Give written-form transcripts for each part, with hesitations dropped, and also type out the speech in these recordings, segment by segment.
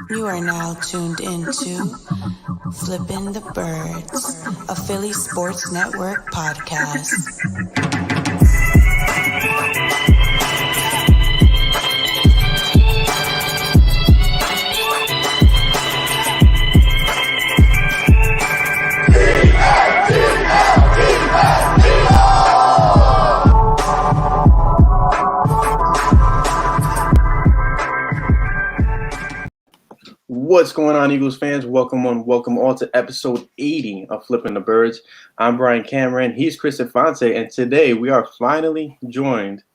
You are now tuned into Flippin' the Birds, a Philly Sports Network podcast. What's going on, Eagles fans? Welcome all to episode 80 of Flippin' the Birds. I'm Brian Cameron. He's Chris Devonta, and today we are finally joined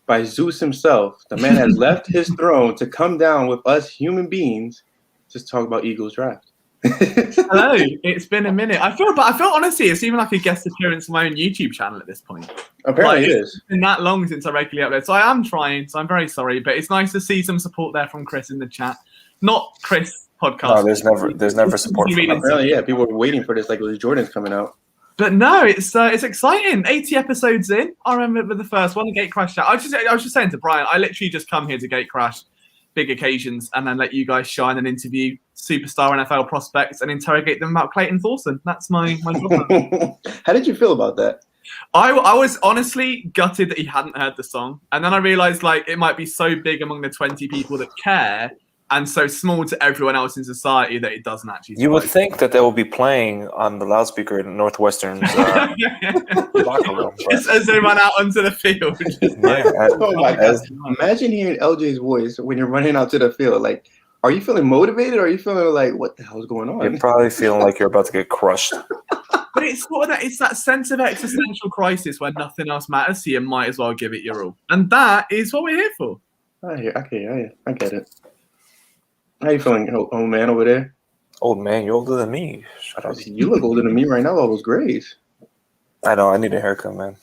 by Zeus himself. The man has left his throne to come down with us human beings to talk about Eagles draft. Hello, it's been a minute. I feel honestly, it's even like a guest appearance on my own YouTube channel at this point. Apparently, it is. It's been that long since I regularly upload, so I am trying. So I'm very sorry, but it's nice to see some support there from Chris in the chat. Not Chris podcast. No, there's never support. Apparently, yeah, people were waiting for this, like it was Jordan's coming out. But no, it's exciting. 80 episodes in. I remember the first one, the gate crash chat. I was just saying to Brian, I literally just come here to gate crash big occasions and then let you guys shine and interview superstar NFL prospects and interrogate them about Clayton Thorson. That's my job. How did you feel about that? I was honestly gutted that he hadn't heard the song. And then I realized like it might be so big among the 20 people that care and so small to everyone else in society that it doesn't actually. You would think that they will be playing on the loudspeaker in Northwestern's locker room. Just as they run out onto the field. Oh my God. Imagine hearing LJ's voice when you're running out to the field. Like, are you feeling motivated or are you feeling like, what the hell is going on? You're probably feeling like you're about to get crushed. But it's sort of that sense of existential crisis where nothing else matters, so you might as well give it your all. And that is what we're here for. I get it. How you feeling, old man over there? Old man, you're older than me. Shut up. You look older than me right now, all those grays. I know, I need a haircut, man.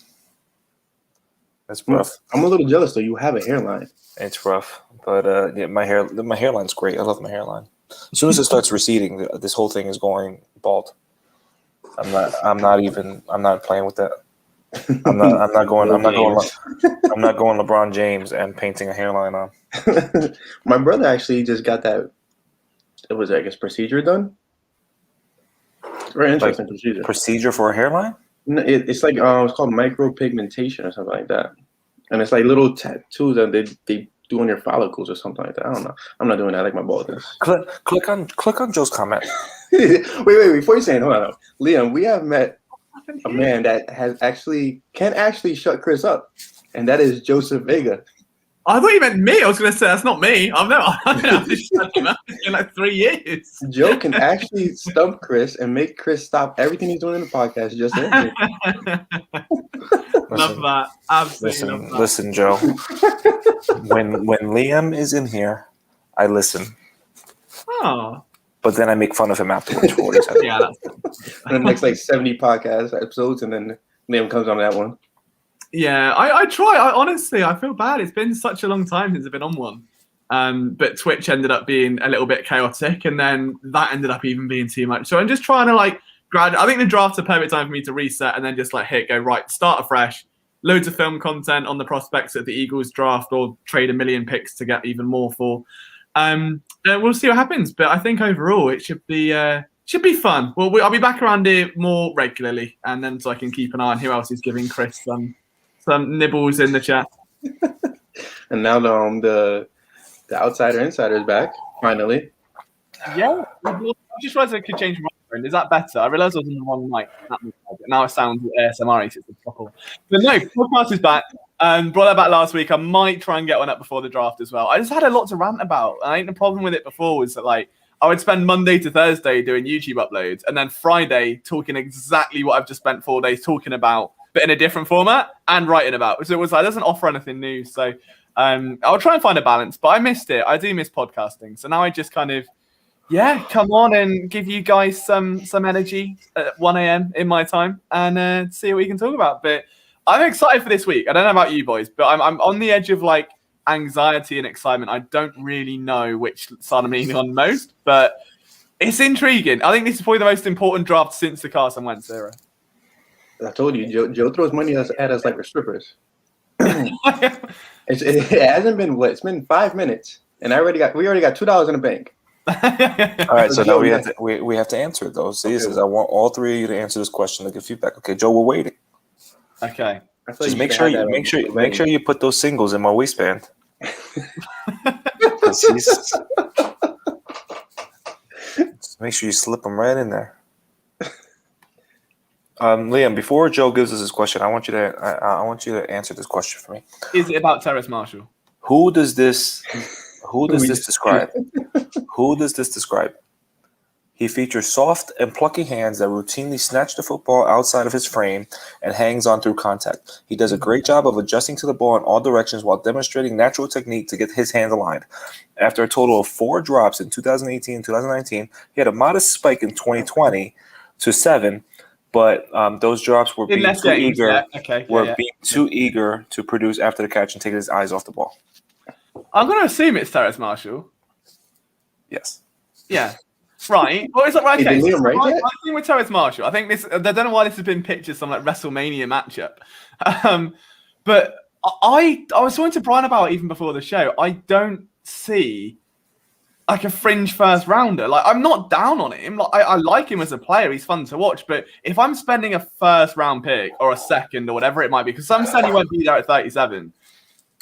That's rough. I'm a little jealous, though. You have a hairline. It's rough. But yeah, my hairline's great. I love my hairline. As soon as it starts receding, this whole thing is going bald. I'm not playing with that. I'm not going LeBron James and painting a hairline on. My brother actually just got that. It was, I guess, procedure done. Very interesting procedure. Procedure for a hairline? No, it's like it's called micropigmentation or something like that, and it's like little tattoos that they do on your follicles or something like that. I don't know. I'm not doing that like my baldness. Click on Joe's comment. wait! Before you say it, hold on, Liam. We have met a man that can actually shut Chris up, and that is Joseph Vega. I thought you meant me. I was going to say that's not me. I've been able to shut him up in like 3 years. Joe can actually stump Chris and make Chris stop everything he's doing in the podcast just in here. Love that. Absolutely love that. Listen, Joe. when Liam is in here, I listen. Oh. But then I make fun of him afterwards for what he said. Yeah, that's and the next like 70 podcast episodes, and then Liam comes on that one. Yeah, I try. Honestly, I feel bad. It's been such a long time since I've been on one. But Twitch ended up being a little bit chaotic, and then that ended up even being too much. So I'm just trying to I think the draft's a perfect time for me to reset and then just go right, start afresh. Loads of film content on the prospects at the Eagles draft, or trade 1 million picks to get even more for. We'll see what happens, but I think overall it should be fun. Well, I'll be back around here more regularly, and then so I can keep an eye on who else is giving Chris some nibbles in the chat. And now the outsider insider is back finally. Yeah, I just realized I could change my microphone. Is that better? I realized I was on the wrong mic. Now it sounds ASMR. It's the proper. But no, podcast is back. Brought that back last week. I might try and get one up before the draft as well. I just had a lot to rant about. And I think the problem with it before was that I would spend Monday to Thursday doing YouTube uploads, and then Friday talking exactly what I've just spent 4 days talking about, but in a different format and writing about. So it was it doesn't offer anything new. So I'll try and find a balance, but I missed it. I do miss podcasting. So now I just kind of, come on and give you guys some energy at 1 a.m. in my time and see what we can talk about. But I'm excited for this week. I don't know about you boys, but I'm on the edge of anxiety and excitement. I don't really know which side I'm leaning on most, but it's intriguing. I think this is probably the most important draft since the Carson Wentz era. I told you, Joe throws money at us like we're strippers. It hasn't been it's been 5 minutes, and we already got $2 in the bank. All right, so now we have to answer it though. See, it says I want all three of you to answer this question to give feedback. Okay, Joe, we're waiting. Okay. Just make sure you put those singles in my waistband. Just make sure you slip them right in there. Liam, before Joe gives us his question, I want you to answer this question for me. Is it about Terrace Marshall? Who does this describe? Who does this describe? He features soft and plucky hands that routinely snatch the football outside of his frame and hangs on through contact. He does a great job of adjusting to the ball in all directions while demonstrating natural technique to get his hands aligned. After a total of 4 drops in 2018 and 2019, he had a modest spike in 2020 to 7, but those drops were being too eager. Being too eager to produce after the catch and taking his eyes off the ball. I'm going to assume it's Terrace Marshall. Yes. Yeah. Right. Well, it's like right. Okay. Liam, right? I'm thinking with Terrace Marshall. I think this. I don't know why this has been pitched as some like WrestleMania matchup. But I was talking to Brian about it even before the show. I don't see like a fringe first rounder. Like I'm not down on him. Like I like him as a player. He's fun to watch. But if I'm spending a first round pick or a second or whatever it might be, because some said he won't be there at 37.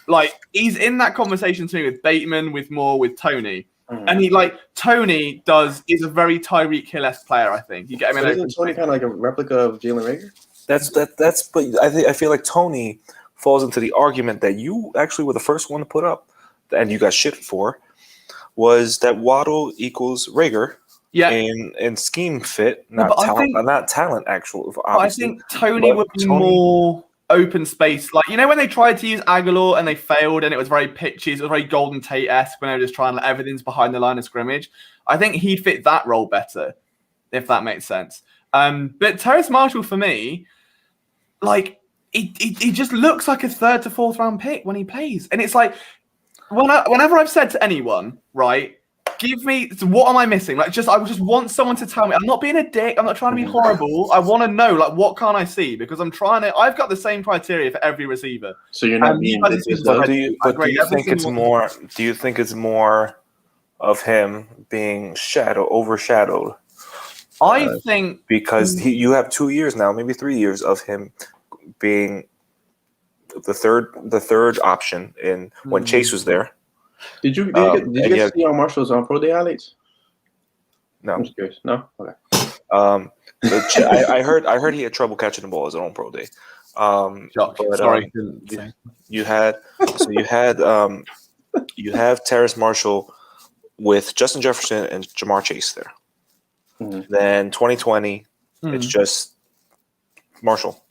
Like he's in that conversation to me with Bateman, with Moore, with Tony. And Tony is a very Tyreek Hill-esque player. I think you get him. Isn't Tony kind of like a replica of Jaylen Reagor? That's. But I feel like Tony falls into the argument that you actually were the first one to put up, and you got shit for, was that Waddle equals Reagor. Yeah. In scheme fit, not talent. I think Tony would be more open space, like when they tried to use Aguilar and they failed, and it was very pitchy. It was very Golden Tate-esque when they were just trying everything's behind the line of scrimmage. I think he'd fit that role better, if that makes sense. But Terrace Marshall for me, like he just looks like a 3rd to 4th round pick when he plays, and it's like whenever I've said to anyone, right, give me what am I missing? Like, I just want someone to tell me. I'm not being a dick. I'm not trying to be horrible. I want to know, like, what can't I see? Because I've got the same criteria for every receiver. So you're not being. Do you think it's more of him being overshadowed? I think because you have 2 years now, maybe 3 years of him being the third option in when Chase was there. Did you get see on Marshall's Pro Day highlights? No, I'm just curious. No, okay. I heard he had trouble catching the ball as on Pro Day. Sorry, you have Terrace Marshall with Justin Jefferson and Jamar Chase there. Mm-hmm. Then 2020, it's just Marshall.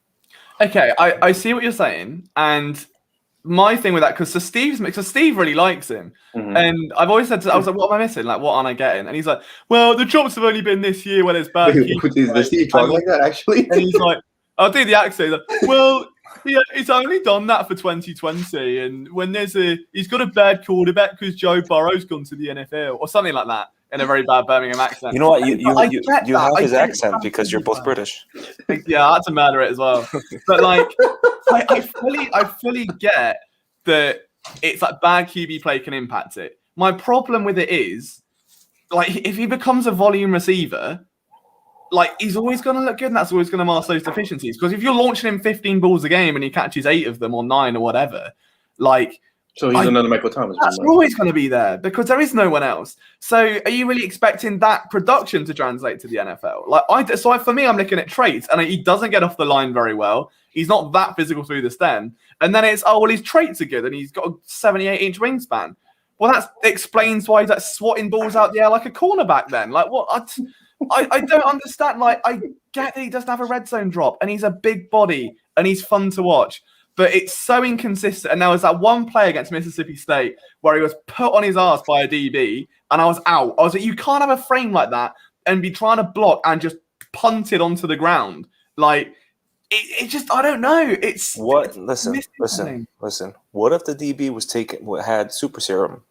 Okay, I see what you're saying, and my thing with that, because Steve really likes him, and I've always said I was like, what am I missing? Like, what aren't I getting? And he's like, well, the drops have only been this year when there's bad. Does Steve talk like that actually? And he's like, I'll do the accent. He's like, well, yeah, he's only done that for 2020, and when he's got a bad quarterback because Joe Burrow's gone to the NFL or something like that in a very bad Birmingham accent. You know what? You have his accent because you're both British. Yeah, I had to murder it as well. But like, I fully get that it's like bad QB play can impact it. My problem with it is, like, if he becomes a volume receiver, like, he's always going to look good, and that's always going to mask those deficiencies. Because if you're launching him 15 balls a game and he catches 8 of them or 9 or whatever, like, so he's another Michael Thomas. That's always going to be there because there is no one else. So are you really expecting that production to translate to the NFL? Like, for me, I'm looking at traits, and he doesn't get off the line very well. He's not that physical through the stem. And then it's, his traits are good, and he's got a 78-inch wingspan. Well, that explains why he's like swatting balls out the air like a cornerback then. Like, what? I don't understand. Like, I get that he doesn't have a red zone drop, and he's a big body, and he's fun to watch. But it's so inconsistent. And there was that one play against Mississippi State where he was put on his ass by a DB, and I was out. I was like, you can't have a frame like that and be trying to block and just punt it onto the ground. Like, it just, I don't know. It's what? Listen. What if the DB had super serum?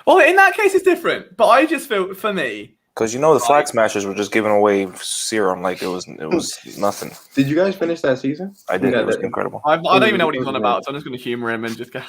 Well, in that case, it's different. But I just feel, for me, because the Flag Smashers were just giving away serum like it was nothing. Did you guys finish that season? I did. It was incredible. I don't even know what he's on about, so I'm just going to humor him and just go,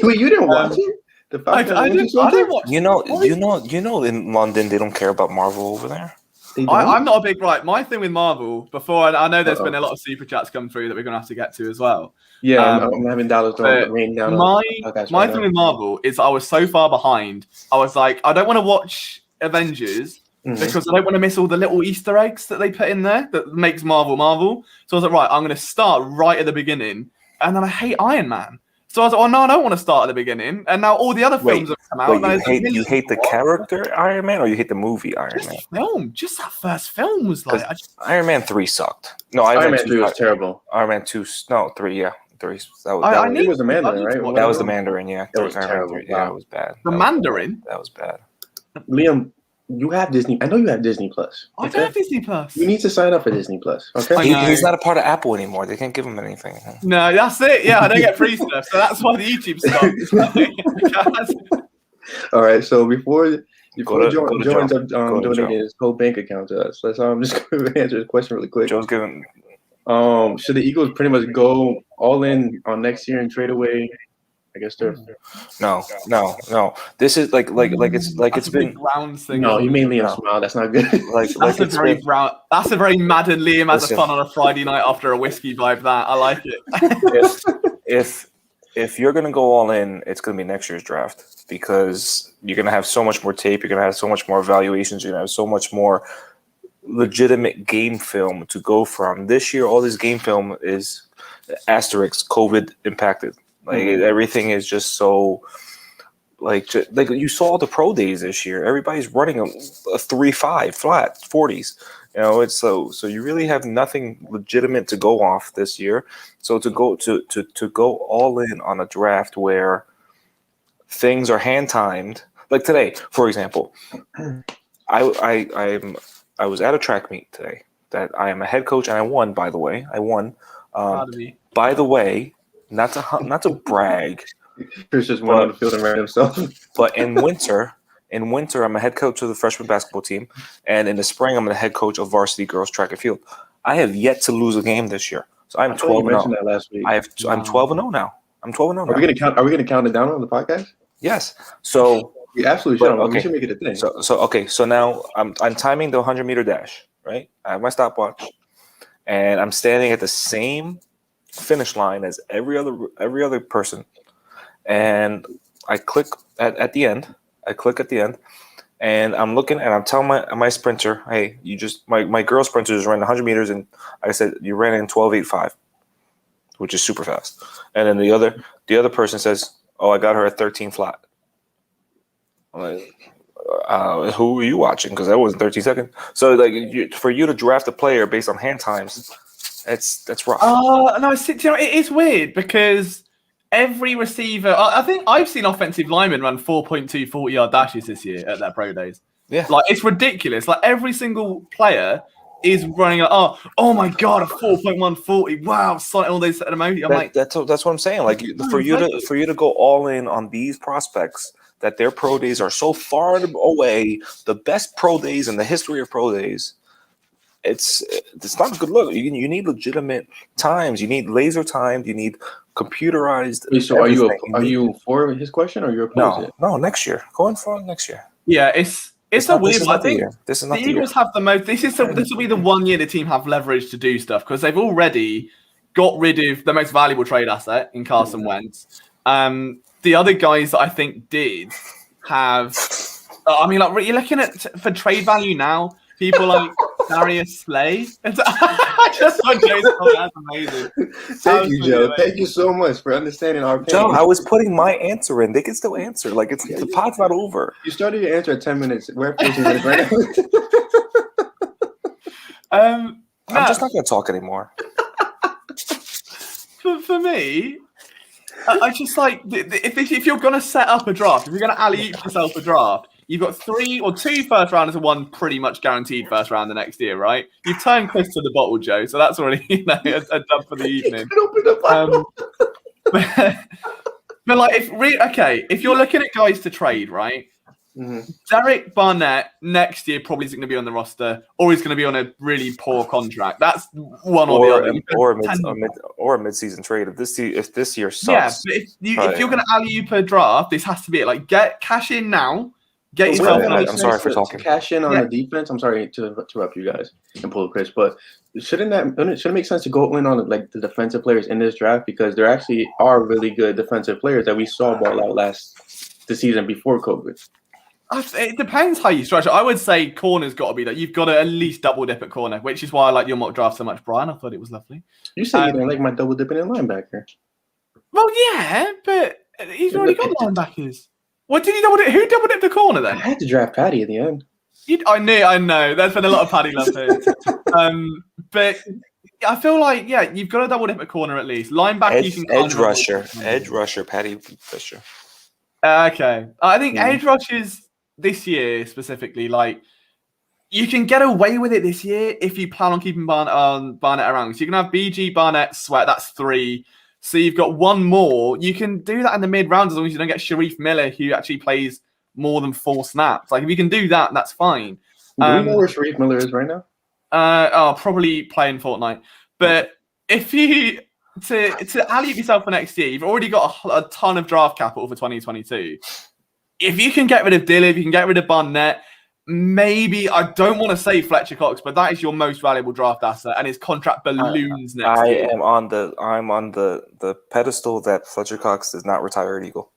Wait, you didn't watch it? The I fact that it was so don't good. watch. You know, in London they don't care about Marvel over there. They don't? I'm not a big My thing with Marvel before, and I know there's Uh-oh. been a lot of super chats come through that we're gonna have to get to as well. Yeah, I'm having dollars but raining down my on podcast my right thing now. with Marvel is I was so far behind. I was like, I don't want to watch Avengers because I don't want to miss all the little Easter eggs that they put in there that makes Marvel Marvel. So I was like, right, I'm going to start right at the beginning, and then I hate Iron Man. So I was like, oh no, I don't want to start at the beginning. And now all the other films have come out. Wait, you hate the character Iron Man, or you hate the movie Iron Man? Just the film, just that first film was like Iron Man 3 sucked. No, Iron Man 3 was terrible. Iron Man 2, no, 3, yeah. 3. It was the Mandarin, right? That was the Mandarin, yeah. That was terrible. Yeah, it was bad. The Mandarin? That was bad. Liam, you have Disney. I know you have Disney Plus. I don't have Disney Plus. You need to sign up for Disney Plus. Okay. He's not a part of Apple anymore. They can't give him anything. No, that's it. Yeah, I don't get free stuff, so that's why the YouTube stopped. All right. So before Go to Joe ends up Joe. donating his whole bank account to us, let's just go answer the question really quick. Joe's giving. Should the Eagles pretty much go all in on next year and trade away? I guess they're No. This is like it's been Browns thing. No, you made Liam smile. That's not good. That's a very brown. That's a very Madden Liam has a fun on a Friday night after a whiskey vibe. That I like it. If you're gonna go all in, it's gonna be next year's draft because you're gonna have so much more tape. You're gonna have so much more evaluations. You're gonna have so much more legitimate game film to go from. This year, all this game film is asterisk COVID impacted. Like everything is just so like you saw the pro days this year. Everybody's running a 3.5 flat 40s. You know, it's so you really have nothing legitimate to go off this year. So to go all in on a draft where things are hand timed, like today, for example, I was at a track meet today that I am a head coach and I won. By the way, I won. By the way. Not to brag. Chris just went on the field and ran himself. But in winter, I'm a head coach of the freshman basketball team, and in the spring, I'm the head coach of varsity girls track and field. I have yet to lose a game this year, so I'm 12-0. That last week. I'm 12-0 now. I'm 12-0 now. Are we gonna count it down on the podcast? Yes. So we absolutely should. Okay. We should make it a thing. So now I'm timing the 100-meter dash. Right. I have my stopwatch, and I'm standing at the same finish line as every other person, and I click at the end. And I'm looking and I'm telling my sprinter, hey, you just my girl sprinter just ran 100 meters, and I said you ran in 12.85, which is super fast. And then the other person says, oh, I got her at 13 flat. I'm like, who are you watching? Because that wasn't 13 seconds. So like for you to draft a player based on hand times. That's rough. No, it is weird because every receiver. I think I've seen offensive linemen run 4.2 40-yard dashes this year at their pro days. Yeah, like it's ridiculous. Like every single player is running. Oh my god, a 4.1 40. Wow, citing all these emoji. I'm like, that's what I'm saying. Like for you to go all in on these prospects that their pro days are so far away, the best pro days in the history of pro days. It's not a good look. You need legitimate times. You need laser timed. You need computerized. So are you for his question or you're opposed? No, next year. Going for next year. Yeah, it's a weird one. I think this is not the Eagles have the most. This will be the 1 year the team have leverage to do stuff because they've already got rid of the most valuable trade asset in Carson Wentz. The other guys that I think did have. I mean, like you're looking at for trade value now. People like Darius Slay. I just thought Joe's that's amazing. Thank you, Joe. Thank you so much for understanding our pain. Joe, I was putting my answer in. They can still answer. Like the pod's not over. You started your answer at 10 minutes. We're at 14 minutes right now. I'm just not going to talk anymore. For me, I just like if you're going to set up a draft, if you're going to alley-oop yourself a draft, you've got 3 or 2 first rounders and 1 pretty much guaranteed first round the next year, right? You've turned Chris to the bottle, Joe, so that's already a dub for the evening. But like, if you're looking at guys to trade, right? Derek Barnett next year probably isn't going to be on the roster, or he's going to be on a really poor contract. That's one or the other. Or a mid-season trade. If this year sucks. Yeah, but if you're going to alley-oop a draft, this has to be it. Like, get cash in now. Get yourself. I'm sorry for talking. Cash in on the defense. I'm sorry to interrupt you guys and pull Chris, but shouldn't it make sense to go in on like the defensive players in this draft, because there actually are really good defensive players that we saw ball out the season before COVID. It depends how you structure. I would say corner's got to be that. You've got to at least double dip at corner, which is why I like your mock draft so much, Brian. I thought it was lovely. You said you didn't like my double dipping in linebacker. Well, yeah, but he's already got linebackers. What did he double dip? Who double dipped the corner then? I had to draft Patty at the end. I know. There's been a lot of Paddy love here. But I feel like, you've got to double dip at corner at least. Linebacker, edge rusher, Patty Fisher. Okay. I think edge rushers this year specifically, like, you can get away with it this year if you plan on keeping Barnett around. So you can have BG, Barnett, Sweat, that's 3. So you've got one more. You can do that in the mid-round as long as you don't get Sharif Miller, who actually plays more than 4 snaps. Like, if you can do that, that's fine. Do you know where Sharif Miller is right now? Probably playing Fortnite. But if you to alley-oop yourself for next year, you've already got a ton of draft capital for 2022. If you can get rid of Dillard, if you can get rid of Barnett, maybe, I don't want to say Fletcher Cox, but that is your most valuable draft asset, and his contract balloons next year. I'm on the pedestal that Fletcher Cox is not retired Eagle.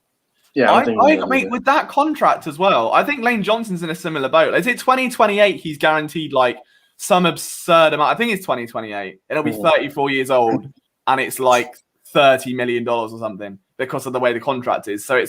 Yeah, I mean, with that contract as well, I think Lane Johnson's in a similar boat. Is it 2028? He's guaranteed like some absurd amount. I think it's 2028. It'll be 34 years old, and it's like $30 million or something because of the way the contract is. So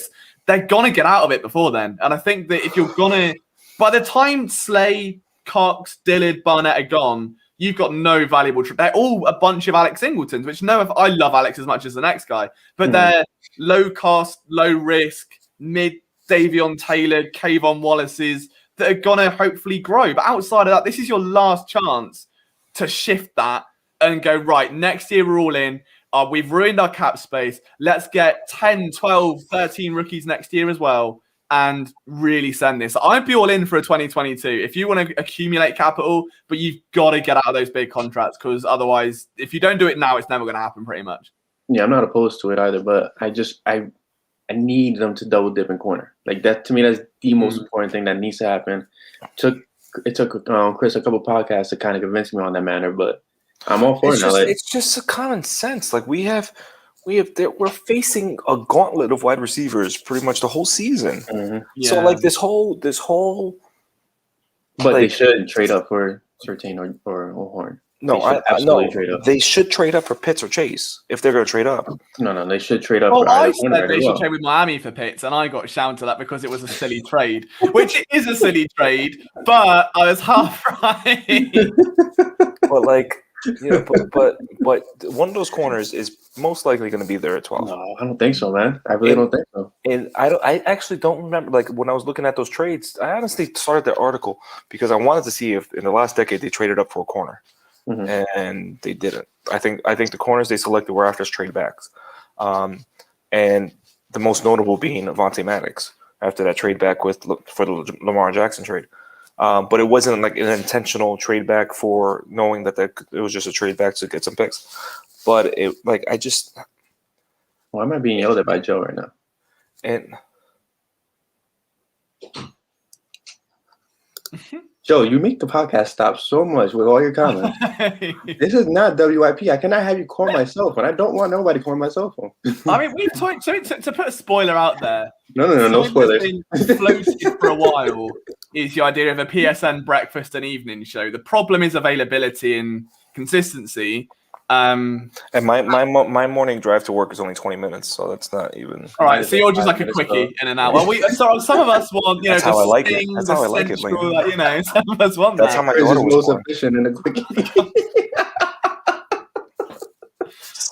they're gonna get out of it before then. And I think that if you're gonna, by the time Slay, Cox, Dillard, Barnett are gone, you've got no valuable. They're all a bunch of Alex Singletons, which I love Alex as much as the next guy, but they're low cost, low risk, mid Davion Taylor, Kayvon Wallace's that are gonna hopefully grow. But outside of that, this is your last chance to shift that and go, right, next year we're all in. We've ruined our cap space. Let's get 10, 12, 13 rookies next year as well and really send this. I'd be all in for a 2022 if you want to accumulate capital, but you've got to get out of those big contracts because otherwise, if you don't do it now, it's never going to happen pretty much. Yeah, I'm not opposed to it either, but I need them to double dip in corner. Like that, to me, that's the most important thing that needs to happen. It took Chris a couple podcasts to kind of convince me on that matter, but I'm all for it now. It's just a common sense. Like we're facing a gauntlet of wide receivers pretty much the whole season. Yeah. So like this whole. But they should trade up for Surtain or Horn. No, trade up. They should trade up for Pitts or Chase if they're going to trade up. No, they should trade up. Well, I said they should trade with Miami for Pitts, and I got shouted to that because it was a silly trade, which it is a silly trade, but I was half right. But like. Yeah, but one of those corners is most likely going to be there at 12. No, I don't think so, man. I really don't think so. And I actually don't remember. Like when I was looking at those trades, I honestly started the article because I wanted to see if in the last decade they traded up for a corner, and they didn't. I think the corners they selected were after trade backs, and the most notable being Avonte Maddox after that trade back for the Lamar Jackson trade. But it wasn't like an intentional trade back for knowing that it was just a trade back to get some picks. But it like I just. Why am I being yelled at by Joe right now? And Joe, you make the podcast stop so much with all your comments. This is not WIP. I cannot have you call my cell phone. I don't want nobody calling my cell phone. I mean, we've talked to put a spoiler out there. No spoilers. Been floated for a while is the idea of a PSN breakfast and evening show. The problem is availability and consistency. And my morning drive to work is only 20 minutes, so that's not even. All right, so you're just like a quickie in and out. Well, some of us want, that's how I like it. That's how I like it. Some of us want that's that. how my daughter was born. Efficient in a quickie.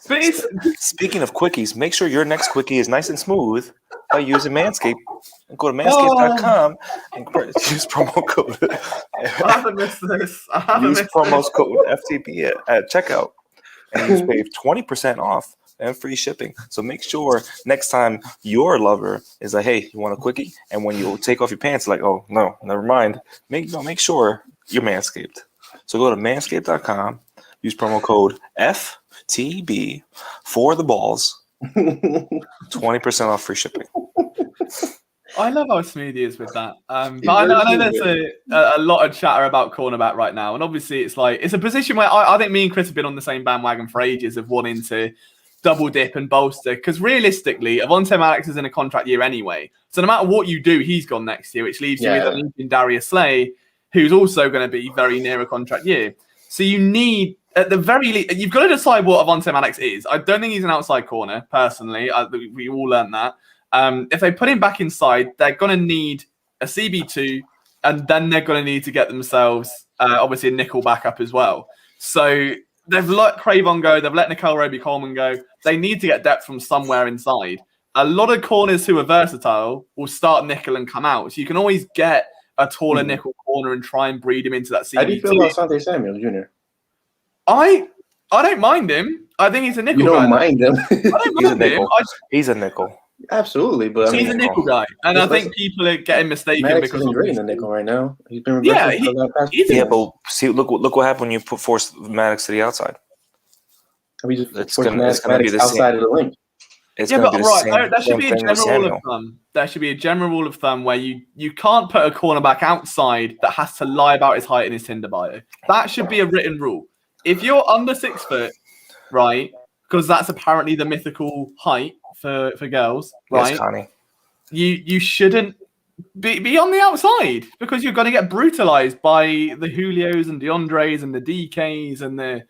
But speaking of quickies, make sure your next quickie is nice and smooth by using Manscaped. Go to manscaped.com and use promo code. I haven't missed this. Use promo code FTP at checkout. And you save 20% off and free shipping. So make sure next time your lover is like, hey, you want a quickie? And when you take off your pants, like, oh, no, never mind. Make sure you're Manscaped. So go to manscaped.com, use promo code FTB for the balls, 20% off free shipping. I love how smooth he is with that. But I know there's a lot of chatter about cornerback right now. And obviously it's a position where I think me and Chris have been on the same bandwagon for ages of wanting to double dip and bolster. Because realistically, Devonta Maddox is in a contract year anyway. So no matter what you do, he's gone next year, which leaves you with Darius Slay, who's also going to be very near a contract year. So you need, at the very least, you've got to decide what Devonta Maddox is. I don't think he's an outside corner, personally. We all learned that. If they put him back inside, they're going to need a CB2, and then they're going to need to get themselves, obviously, a nickel backup as well. So they've let Cravon go. They've let Nicole Roby-Coleman go. They need to get depth from somewhere inside. A lot of corners who are versatile will start nickel and come out. So you can always get a taller nickel corner and try and breed him into that CB2. How do you feel about Asante Samuel Jr.? I don't mind him. I think he's a nickel guy. You don't mind him? I don't mind him. He's a nickel. Absolutely, but he's a nickel guy, and I think people are getting mistaken Maddox because isn't great in the nickel right now. He's been but see, look what happened when you force Maddox to the outside. It's going to be the outside of the link. There should be a general rule of thumb. There should be a general rule of thumb where you can't put a cornerback outside that has to lie about his height in his Tinder bio. That should be a written rule. If you're under 6 foot, right, because that's apparently the mythical height for girls, right? Yes, Connie. You shouldn't be on the outside because you're going to get brutalized by the Julios and DeAndres and the DKs and the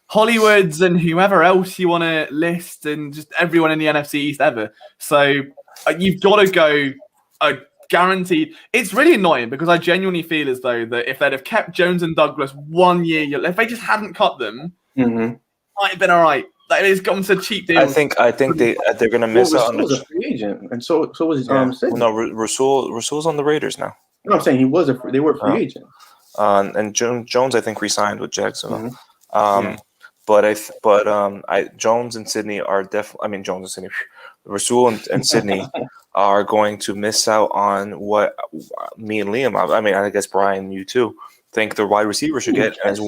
Hollywoods and whoever else you want to list and just everyone in the NFC East ever. So you've got to go guaranteed. It's really annoying because I genuinely feel as though that if they'd have kept Jones and Douglas 1 year, if they just hadn't cut them, might have been all right. Like, it's gotten to cheap deals. I think they're gonna miss out on the free agent, and so was no, Rasul's on the Raiders now. No, I'm saying they were free agent. And Jones I think re-signed with Jacksonville. Jones and Sydney are definitely. I mean, Jones and Sydney, Rasul and Sydney are going to miss out on what me and Liam. I mean, I guess Brian, you too, think the wide receiver should get as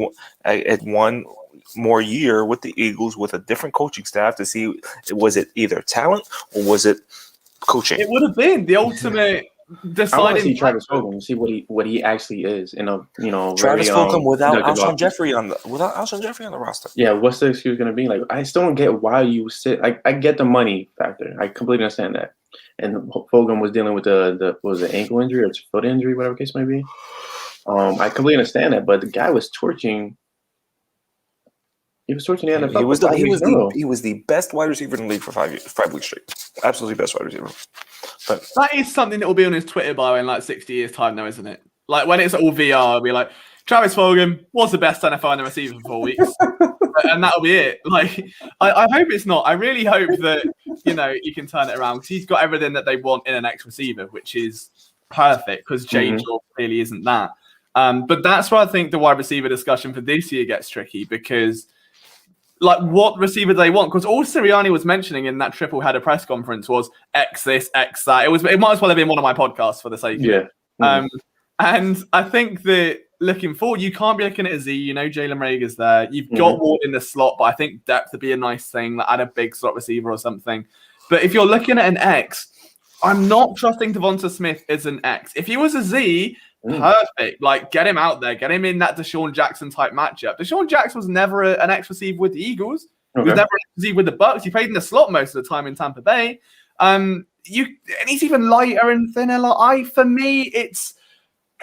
one more year with the Eagles with a different coaching staff to see was it either talent or was it coaching. It would have been the ultimate deciding. I want to see Travis Fulgham, see what he actually is in a Travis Fulgham without Alshon Jeffrey on the roster. Yeah, what's the excuse going to be? Like, I still don't get why you sit. I get the money factor. I completely understand that. And Fulgham was dealing with the ankle injury or foot injury, whatever case may be. I completely understand that, but the guy was torching. He was torching the NFL. He was the best wide receiver in the league for 5 weeks straight. Absolutely best wide receiver. But that is something that will be on his Twitter bio in like 60 years' time, though, isn't it? Like when it's all VR, it'll be like Travis Fulgham was the best NFL in the receiver for 4 weeks, and that'll be it. Like I hope it's not. I really hope that you can turn it around because he's got everything that they want in an ex receiver, which is perfect because J. Jaw clearly isn't that. But that's where I think the wide receiver discussion for this year gets tricky because. Like, what receiver do they want? Because all Sirianni was mentioning in that triple header press conference was X this, X that. It might as well have been one of my podcasts for the sake of it. And I think that looking forward, you can't be looking at a Z. Jalen Rager's there. You've got Ward in the slot, but I think depth would be a nice thing. Like, add a big slot receiver or something. But if you're looking at an X, I'm not trusting Devonta Smith as an X. If he was a Z, perfect. Like, get him out there. Get him in that Deshaun Jackson type matchup. Deshaun Jackson was never an X receiver with the Eagles. He was never an X receiver with the Bucks. He played in the slot most of the time in Tampa Bay. And he's even lighter and thinner. For me, it's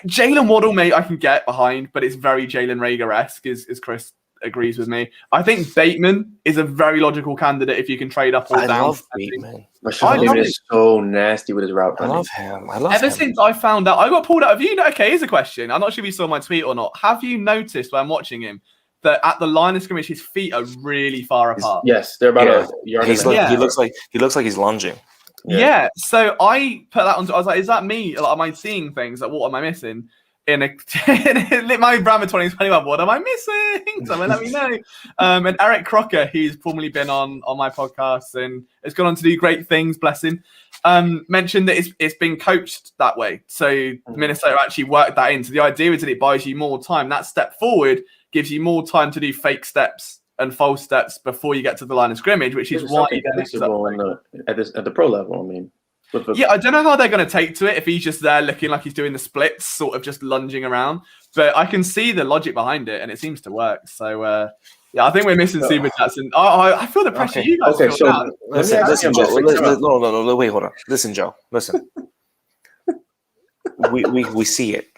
Jaylen Waddle, mate, I can get behind, but it's very Jalen Rager-esque, as Chris agrees with me. I think Bateman is a very logical candidate if you can trade up or down. I love Bateman. Bateman is so nasty with his route. I love him. Since I found out, I got pulled out. Here's a question. I'm not sure if you saw my tweet or not. Have you noticed when I'm watching him that at the line of scrimmage, his feet are really far apart? Yes, they're about a yard. He looks like he's lunging. Yeah. So I put that on. I was like, is that me? Like, am I seeing things? Like, what am I missing? in my Brahma 2021. What am I missing? Someone let me know. And Eric Crocker, he's formerly been on my podcast and has gone on to do great things, bless him, mentioned that it's been coached that way. So Minnesota actually worked that in. So the idea is that it buys you more time. That step forward gives you more time to do fake steps and false steps before you get to the line of scrimmage, which is why you then at the pro level. I mean, I don't know how they're going to take to it if he's just there looking like he's doing the splits, sort of just lunging around. But I can see the logic behind it, and it seems to work. So, I think we're missing Super Chats. And I feel the pressure you guys feel now. Listen, Joe. No, wait, hold on. Listen, Joe. Listen. we see it.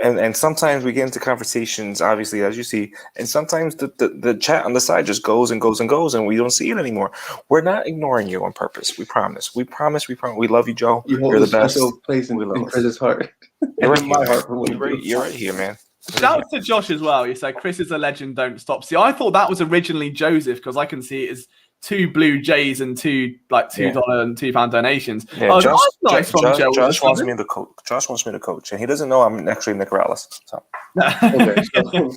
And sometimes we get into conversations, obviously, as you see, and sometimes the chat on the side just goes and goes and goes, and we don't see it anymore. We're not ignoring you on purpose. We promise. We love you, Joe. You're the best. Place in Chris's heart. You're right, my heart. You're right here, man. Shout out to Josh as well. You say Chris is a legend. Don't stop. See, I thought that was originally Joseph because I can see it as 2 Blue Jays and $2 and £2 donations. Yeah, Josh wants me to coach. Josh wants me to coach, and he doesn't know I'm actually Nick Rallis. So. Okay,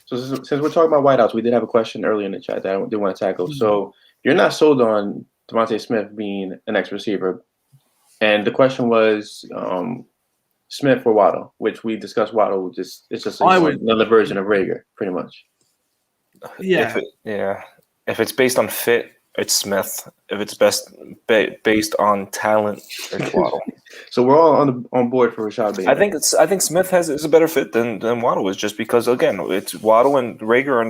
so since we're talking about wideouts, we did have a question earlier in the chat that I did want to tackle. Mm-hmm. So you're not sold on Devonta Smith being an ex receiver, and the question was Smith or Waddle, which we discussed. Waddle it's just another version of Rager, pretty much. Yeah. If it's based on fit, it's Smith. If it's based on talent, it's Waddle. So we're all on board for Rashad Bateman. I think Smith is a better fit than Waddle is, just because again it's Waddle and Rager on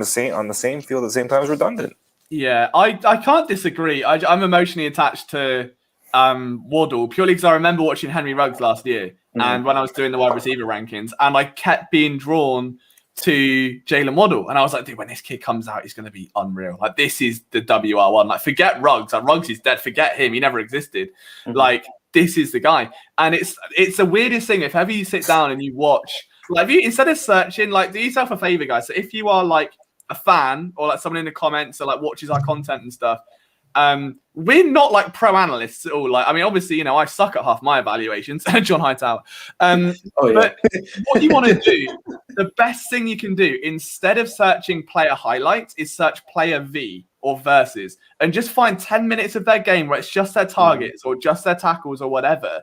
the same field at the same time is redundant. Yeah, I can't disagree. I'm emotionally attached to Waddle purely because I remember watching Henry Ruggs last year, and when I was doing the wide receiver rankings, and I kept being drawn to Jaylen Waddle, and I was like, dude, when this kid comes out, he's going to be unreal. Like, this is the WR1. Like, forget Ruggs. Like, Ruggs is dead. Forget him. He never existed. Mm-hmm. Like, this is the guy. And it's the weirdest thing. If ever you sit down and you watch, like, if you instead of searching, like, do yourself a favor, guys. So if you are like a fan or like someone in the comments or like watches our content and stuff, we're not like pro analysts at all. Like, I mean, obviously, I suck at half my evaluations. John Hightower. But what you want to do, the best thing you can do instead of searching player highlights is search player V or versus, and just find 10 minutes of their game where it's just their targets or just their tackles or whatever,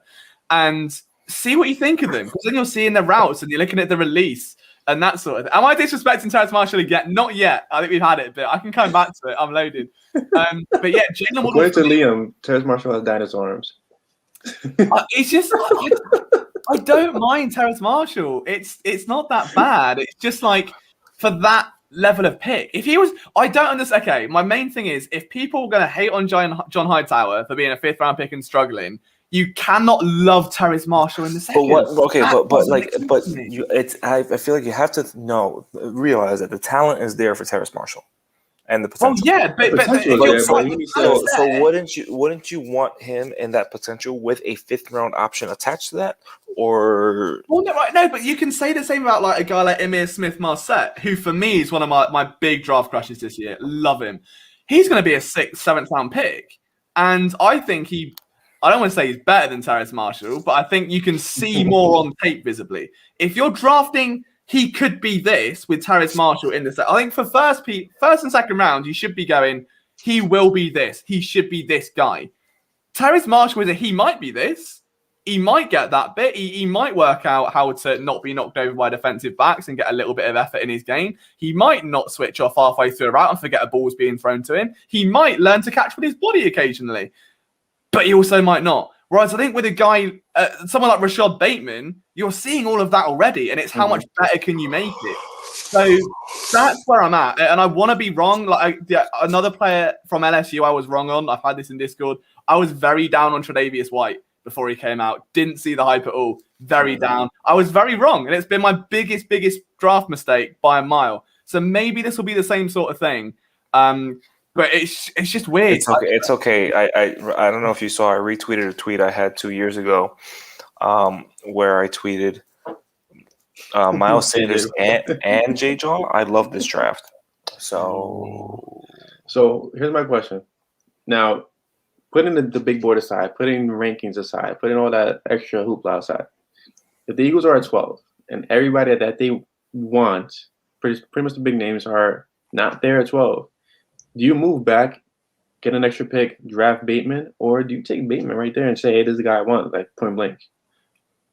and see what you think of them. Because then you're seeing the routes and you're looking at the release and that sort of thing. Am I disrespecting Terrace Marshall again? Not yet. I think we've had it a bit. I can come back to it. I'm loaded. But yeah, Jaylen Waddle. According to Liam, Terrace Marshall has dinosaur arms. It's just I don't mind Terrace Marshall. It's not that bad. It's just like for that level of pick. If he was, I don't understand. Okay, my main thing is if people are going to hate on John Hightower for being a 5th round pick and struggling, you cannot love Terrace Marshall in the second. I feel like you have to realize that the talent is there for Terrace Marshall, and the potential. Oh yeah, so wouldn't you want him in that potential with a 5th round option attached to that, or? Well, no, but you can say the same about like a guy like Emir Smith-Marset, who for me is one of my big draft crushes this year. Love him. He's going to be a 6th, 7th round pick, and I think I don't want to say he's better than Terrace Marshall, but I think you can see more on tape visibly. If you're drafting, he could be this with Terrace Marshall in the set. I think for first and second round, you should be going, he will be this. He should be this guy. Terrace Marshall he might be this. He might get that bit. He might work out how to not be knocked over by defensive backs and get a little bit of effort in his game. He might not switch off halfway through a route and forget a ball's being thrown to him. He might learn to catch with his body occasionally. But he also might not. Whereas I think with a guy, someone like Rashad Bateman, you're seeing all of that already, and it's how much better can you make it. So that's where I'm at, and I want to be wrong. Like another player from LSU, I was wrong on. I've had this in Discord. I was very down on Tre'Davious White before he came out. Didn't see the hype at all. Very down. I was very wrong, and it's been my biggest draft mistake by a mile. So maybe this will be the same sort of thing. But it's just weird. It's okay. I don't know if you saw. I retweeted a tweet I had 2 years ago, where I tweeted Miles Sanders and J. Jaw. I love this draft. So here's my question. Now, putting the big board aside, putting rankings aside, putting all that extra hoopla aside, if the Eagles are at 12 and everybody that they want, pretty much the big names, are not there at 12. Do you move back, get an extra pick, draft Bateman, or do you take Bateman right there and say, hey, this is the guy I want, like point blank?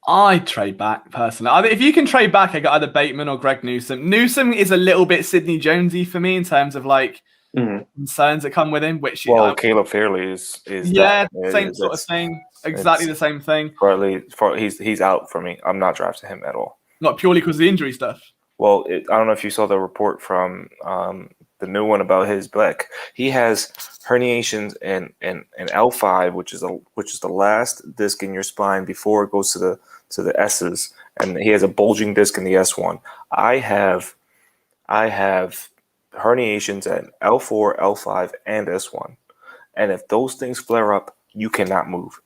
I trade back personally. If you can trade back, I got either Bateman or Greg Newsome. Newsome is a little bit Sidney Jonesy for me in terms of like concerns that come with him. Which Caleb Farley is same sort of thing. Exactly the same thing. Farley, he's out for me. I'm not drafting him at all. Not purely because of the injury stuff. Well, I don't know if you saw the report from the new one about his back. He has herniations in L5, which is the last disc in your spine before it goes to the S's, and he has a bulging disc in the S1. I have herniations at L4, L5, and S1, and if those things flare up, you cannot move,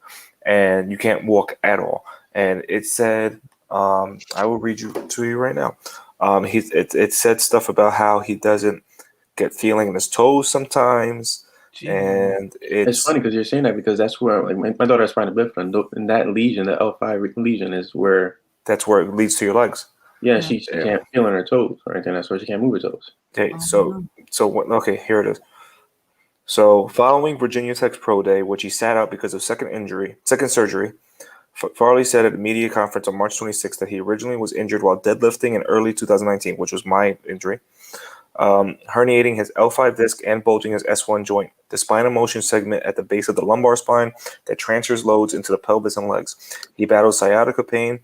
and you can't walk at all. And it said, I will read to you right now. It said stuff about how he doesn't get feeling in his toes sometimes. Jeez. And it's funny because you're saying that because that's where like my daughter has spina bifida, and that lesion, the L5 lesion, is where it leads to your legs. Yeah, she can't feel in her toes or anything. That's why she can't move her toes. Okay, okay, here it is. So following Virginia Tech's pro day, which he sat out because of second surgery, Farley said at a media conference on March 26th that he originally was injured while deadlifting in early 2019, which was my injury, herniating his L5 disc and bulging his S1 joint, the spinal motion segment at the base of the lumbar spine that transfers loads into the pelvis and legs. He battled sciatica pain.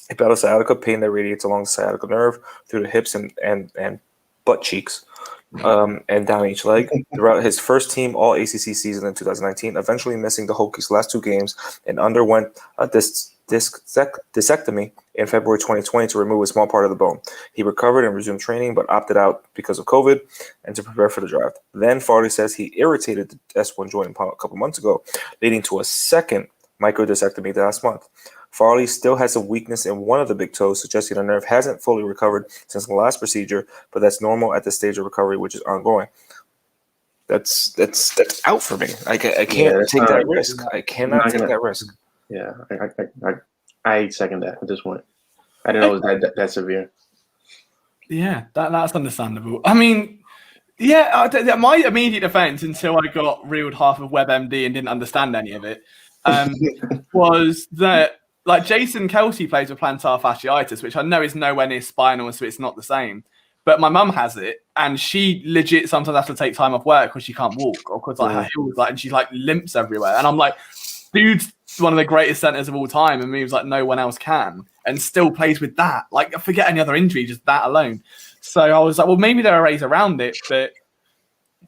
That radiates along the sciatica nerve through the hips and butt cheeks. And down each leg throughout his first team all ACC season in 2019, eventually missing the Hokies' last 2 games, and underwent a discectomy in February 2020 to remove a small part of the bone. He recovered and resumed training, but opted out because of COVID and to prepare for the draft. Then Farley says he irritated the S1 joint a couple months ago, leading to a second microdiscectomy last month. Farley still has a weakness in one of the big toes, suggesting the nerve hasn't fully recovered since the last procedure, but that's normal at the stage of recovery, which is ongoing. That's out for me. I can't take that risk. I cannot take that risk. Yeah, I second that at this point. I didn't know it was that severe. Yeah, that's understandable. I mean, yeah, my immediate defense until I got reeled half of WebMD and didn't understand any of it was that. Like Jason Kelsey plays with plantar fasciitis, which I know is nowhere near spinal, so it's not the same. But my mum has it, and she legit sometimes has to take time off work because she can't walk, or because like her heels and she's like limps everywhere. And I'm like, dude's one of the greatest centers of all time, and moves like no one else can, and still plays with that. Like, forget any other injury, just that alone. So I was like, well, maybe there are ways around it, but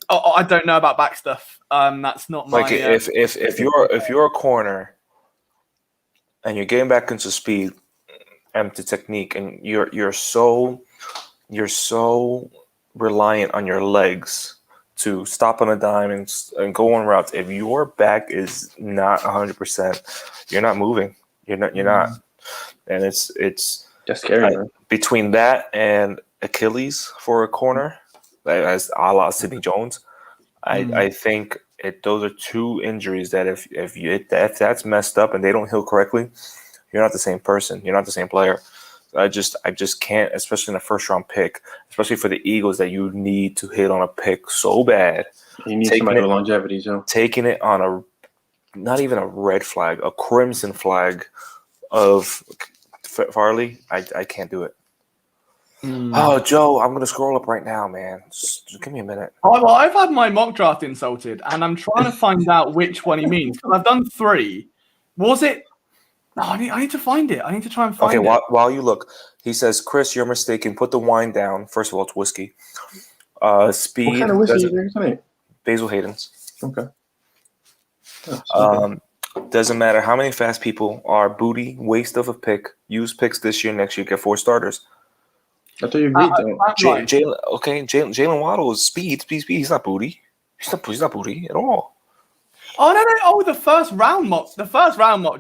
I don't know about back stuff. That's not my. Like if you're a corner. And you're getting back into speed and to technique, and you're so reliant on your legs to stop on a dime and go on routes. If your back is not 100%, you're not moving. You're not, and it's just scary. Between that and Achilles for a corner, as a la Sidney Jones, I think. Those are 2 injuries that if that's messed up and they don't heal correctly, you're not the same person. You're not the same player. I just can't, especially in a first round pick, especially for the Eagles that you need to hit on a pick so bad. You need somebody with longevity, so taking it on not even a red flag, a crimson flag of Farley. I can't do it. Oh, Joe, I'm going to scroll up right now, man. Just give me a minute. Oh, well, I've had my mock draft insulted, and I'm trying to find out which one he means. Because I've done 3. Was it? No, I need to find it. I need to try and find it. Okay, while you look, he says, Chris, you're mistaken. Put the wine down. First of all, it's whiskey. Speed. What kind of whiskey is there tonight? Basil Hayden's. Okay. Doesn't matter how many fast people are booty, waste of a pick. Use picks this year, next year, get 4 starters. I thought you agreed to Jaylen Waddle is speed. He's not booty. He's not booty at all. Oh no! Oh, the first round mock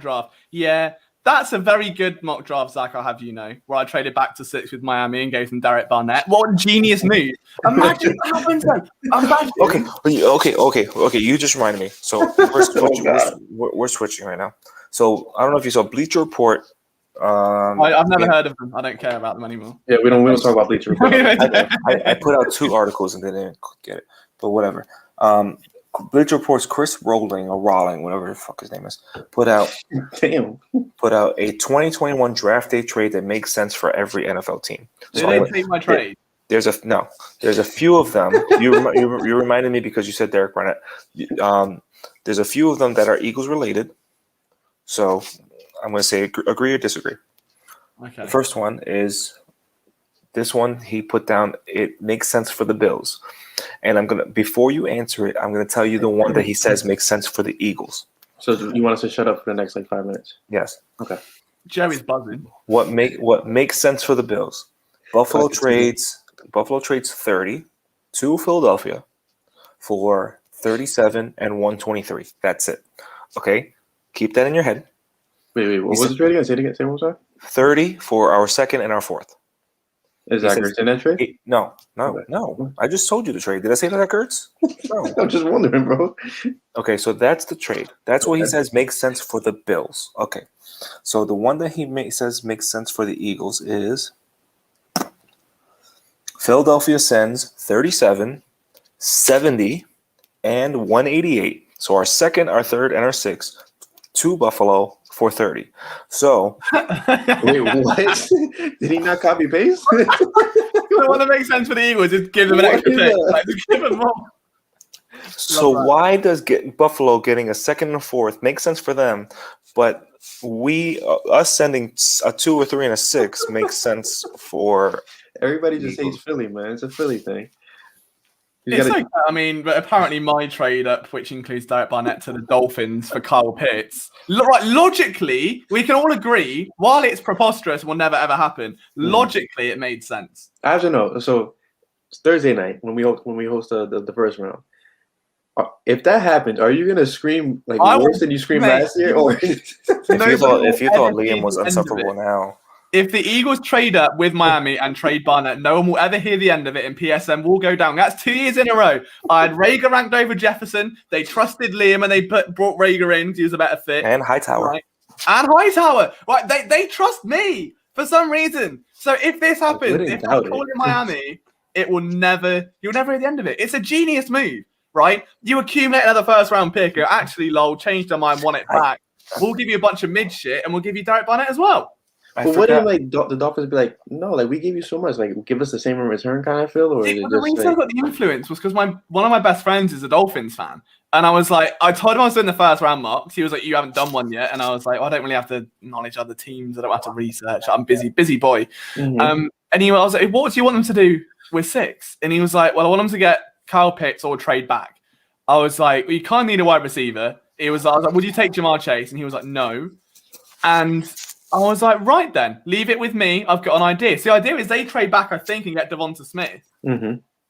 draft. Yeah, that's a very good mock draft, Zach. I'll have you know, where I traded back to 6 with Miami and gave them Derek Barnett. What a genius move! Imagine what happens. Okay. You just reminded me. So we're switching right now. So I don't know if you saw Bleacher Report I've never heard of them. I don't care about them anymore. Yeah, we don't talk about Bleacher Report. I put out 2 articles and they didn't get it, but whatever. Bleacher Report's Chris Rolling or Rolling, whatever the fuck his name is, put out a 2021 draft day trade that makes sense for every NFL team. Did they take my trade? There's a few of them. You reminded me because you said Derek Barnett. There's a few of them that are Eagles related. So I'm going to say agree or disagree. Okay. The first one is this one. He put down it makes sense for the Bills, and before you answer it, I'm gonna tell you the one that he says makes sense for the Eagles. So you want us to shut up for the next 5 minutes? Yes. Okay. Joey's buzzing. What makes sense for the Bills? Buffalo trades 30 to Philadelphia for 37 and 123. That's it. Okay, keep that in your head. Wait. What was the trade again? Say it again. Say what was that? 30 for our second and our fourth. Is that Gertz in that trade? No. I just told you the trade. Did I say that, Gertz? No. I'm just wondering, bro. Okay, so that's the trade. That's what he says makes sense for the Bills. Okay, so the one that he says makes sense for the Eagles is Philadelphia sends 37, 70, and 188. So our second, our third, and our sixth to Buffalo for 30. So wait, what? Did he not copy paste? The one that makes sense for the Eagles is give them an extra pick. Like, give them more. So why does Buffalo getting a second and a fourth make sense for them, but us sending a 2 or 3 and a 6 makes sense for everybody? Just hates Philly, man. It's a Philly thing. It's like that. I mean, but apparently my trade up, which includes Derek Barnett to the Dolphins for Kyle Pitts, right? Logically, we can all agree, while it's preposterous and will never ever happen, logically it made sense. I don't know. So it's Thursday night when we host the first round. If that happens, are you gonna scream like worse than you screamed last year? Or if you thought Liam was insufferable now. If the Eagles trade up with Miami and trade Barnett, no one will ever hear the end of it, and PSM will go down. That's 2 years in a row. I had Rager ranked over Jefferson. They trusted Liam, and they brought Rager in because he was a better fit. And Hightower. Right? And Hightower. Right? They trust me for some reason. So if this happens, if I call in Miami, you'll never hear the end of it. It's a genius move, right? You accumulate another first-round pick, or actually, change their mind, want it back. We'll give you a bunch of mid shit, and we'll give you Derek Barnett as well. But what if the Dolphins be like, no, we gave you so much, give us the same in return kind of feel? Or the reason I got the influence was because one of my best friends is a Dolphins fan, and I was like, I told him I was doing the first round mocks. He was like, you haven't done one yet, and I was like, I don't really have to knowledge other teams. I don't have to research. I'm busy boy. Mm-hmm. And I was like, what do you want them to do with 6? And he was like, well, I want them to get Kyle Pitts or trade back. I was like, well, you kind of need a wide receiver. I was like, would you take Jamar Chase? And he was like, no. And I was like, right then, leave it with me. I've got an idea. So the idea is they trade back, I think, and get Devonta Smith,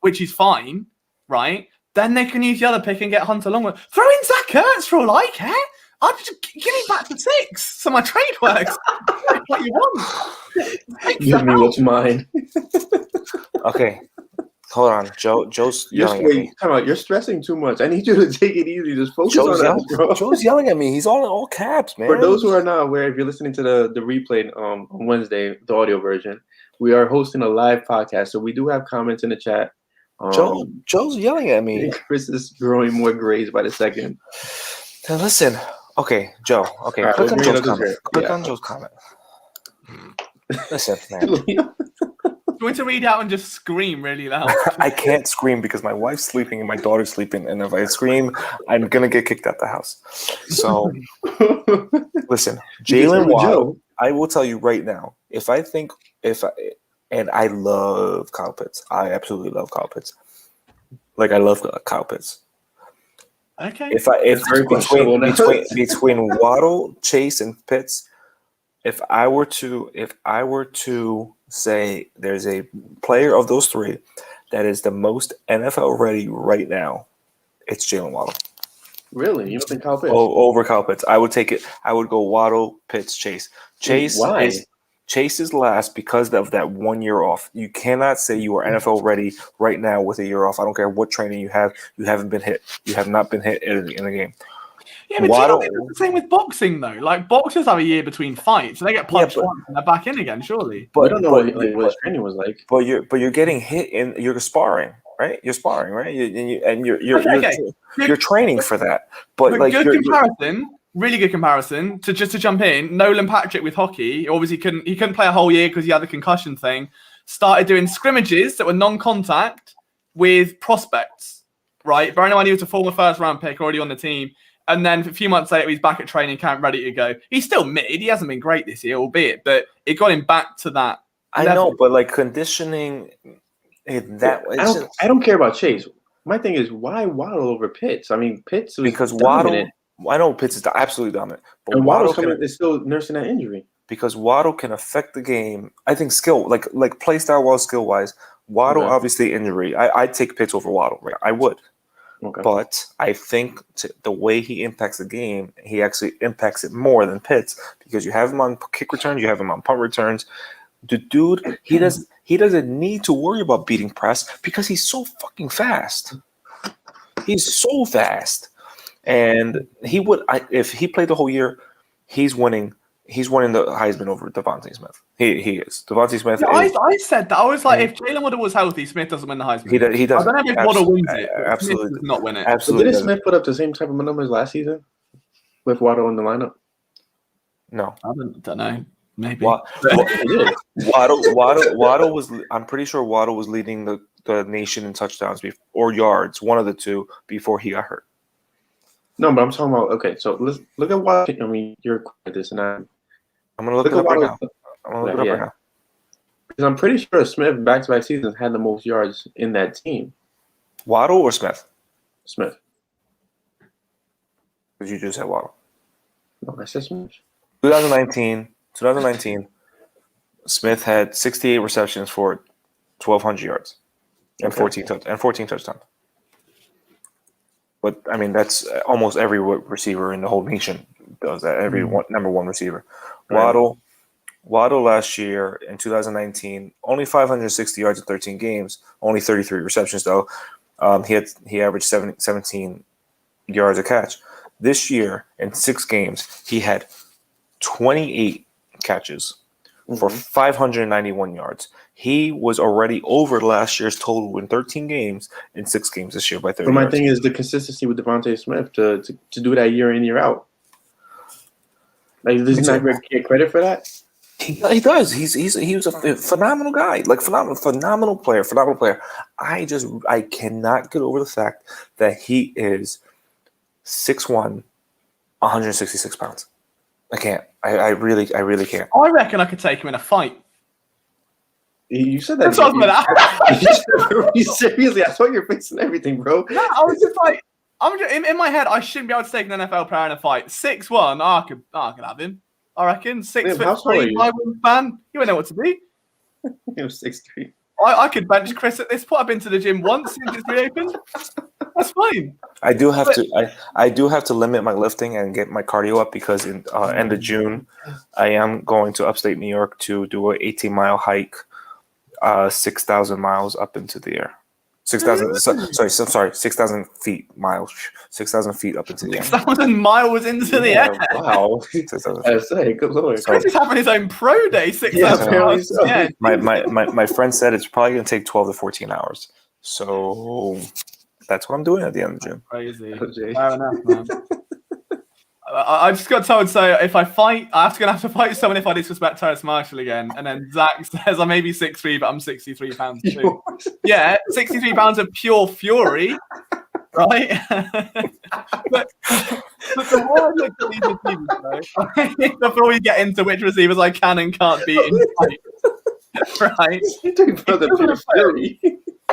which is fine, right? Then they can use the other pick and get Hunter Longwood. Throw in Zach Ertz for all I care. I'll just give me back to 6 so my trade works. What you want? Give me what's mine. Okay. Hold on, Joe's yelling at me. You're stressing too much. I need you to take it easy. Just focus on that, bro. Joe's yelling at me. He's all caps, man. For those who are not aware, if you're listening to the replay on Wednesday, the audio version, we are hosting a live podcast. So we do have comments in the chat. Joe's yelling at me. Chris is growing more grays by the second. Now listen. Okay, Joe. Okay, right, click on Joe's comment. Click on Joe's comment. Listen, man. You want to read out and just scream really loud? I can't scream because my wife's sleeping and my daughter's sleeping, and if I scream, I'm gonna get kicked out the house. So, listen, Jaylen Waddle. I will tell you right now. And I love Kyle Pitts. I absolutely love Kyle Pitts. I love Kyle Pitts. Okay. Between Waddle, Chase, and Pitts, if I were to say there's a player of those 3 that is the most NFL ready right now, it's Jaylen Waddle. Really? You don't think Kyle Pitts? Over Kyle Pitts. I would take it. I would go Waddle, Pitts, Chase. Why? Chase is last because of that 1 year off. You cannot say you are NFL ready right now with a year off. I don't care what training you have. You haven't been hit. You have not been hit in the game. Yeah, but Waddle- do you know it's the same with boxing though? Like boxers have a year between fights, and they get punched once and they're back in again. Surely, We don't know what his training was like. But you're getting hit in you're sparring, right? You're sparring, right? You're training for that. But like good comparison, really good comparison to jump in. Nolan Patrick with hockey, obviously he couldn't play a whole year because he had the concussion thing. Started doing scrimmages that were non-contact with prospects, right? Bearing in mind he was a former first-round pick already on the team. And then a few months later, he's back at training camp, ready to go. He's still mid. He hasn't been great this year, albeit, but it got him back to that. I know, but like conditioning in that way. I don't care about Chase. My thing is, why Waddle over Pitts? I mean, Pitts was because dominant. Waddle. I know Pitts is absolutely dominant, but And Waddle is still nursing that injury. Because Waddle can affect the game. I think skill, like play style wise, skill wise. Waddle obviously injury. I'd take Pitts over Waddle. Right? I would. Okay. But I think the way he impacts the game, he actually impacts it more than Pitts because you have him on kick returns, you have him on punt returns. The dude, he doesn't need to worry about beating press because he's so fucking fast. He's so fast, and he would if he played the whole year, he's winning. He's winning the Heisman over Devonta Smith. He is. Devonta Smith. Yeah, I said that. I was like, if Jaylen Waddle was healthy, Smith doesn't win the Heisman. He doesn't. I don't know if Waddle wins it. Absolutely Smith does not win it. Absolutely. Didn't Smith put up the same type of numbers last season with Waddle in the lineup? No. I don't know. Maybe. Waddle was. I'm pretty sure Waddle was leading the nation in touchdowns or yards, one of the two, before he got hurt. No, but I'm talking about. Okay, so let's look at Waddle. I mean, you're quick at this, and I'm gonna look it up right now. Right now. Because I'm pretty sure Smith back-to-back seasons had the most yards in that team. Waddle or Smith? Smith. Because you just said Waddle. No, I said Smith. 2019, Smith had 68 receptions for 1,200 yards and 14 touchdowns. But I mean, that's almost every receiver in the whole nation does that. Number one receiver. Right. Waddle last year in 2019, only 560 yards in 13 games, only 33 receptions though. He averaged 17 yards a catch. This year in 6 games, he had 28 catches for 591 yards. He was already over last year's total in 13 games in 6 games this year by 30 But my yards. thing is the consistency with Devonta Smith to do that year in, year out. Like, does he not get credit for that? He does. He was a phenomenal guy, like phenomenal player. I cannot get over the fact that he is 6'1", 166 pounds. I can't. I really can't. I reckon I could take him in a fight. You said that. Seriously, I saw your face and everything, bro. No, I was just like, in my head, I shouldn't be able to take an NFL player in a fight. 6'1", I could have him. I reckon 6'3", 5 fan. You wouldn't know what to be. You're 6'3". I could bench Chris at this point. I've been to the gym once since it's reopened. That's fine. I do have to limit my lifting and get my cardio up because in end of June, I am going to upstate New York to do an 18-mile hike, 6,000 miles up into the air. 6,000 feet miles. 6,000 feet up into the air. 6,000 miles into the air. Wow. I say, good lord. Chris is having his own pro day. 6,000 miles. So. Yeah. My friend said it's probably going to take 12 to 14 hours. So that's what I'm doing at the end of June. Crazy. Fair enough, man. I just got told, so if I fight, I'm going to have to fight someone if I disrespect Terrace Marshall again. And then Zach says I may be 6'3", but I'm 63 pounds too. Yeah, 63 pounds of pure fury, right? but the more I look at these receivers, though, before we get into which receivers I can and can't beat in fight, right?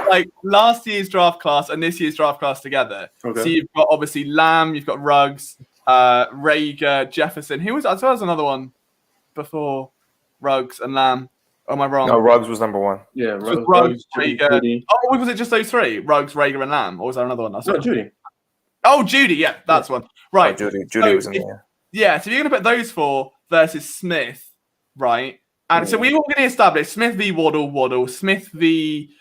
Like last year's draft class and this year's draft class together. Okay. So you've got obviously Lamb, you've got Ruggs, Rager, Jefferson. Who was? I saw there was another one before Ruggs and Lamb. Or am I wrong? No, Ruggs was number one. Yeah, Ruggs, Rager. Judy. Oh, was it just those 3? Ruggs, Rager, and Lamb, or was there another one? No, Judy. Oh, Judy. Yeah, that's one. Right. Oh, Judy was in there. Yeah, so you're gonna put those 4 versus Smith, right? And so we were going to establish Smith v. Waddle, Smith v.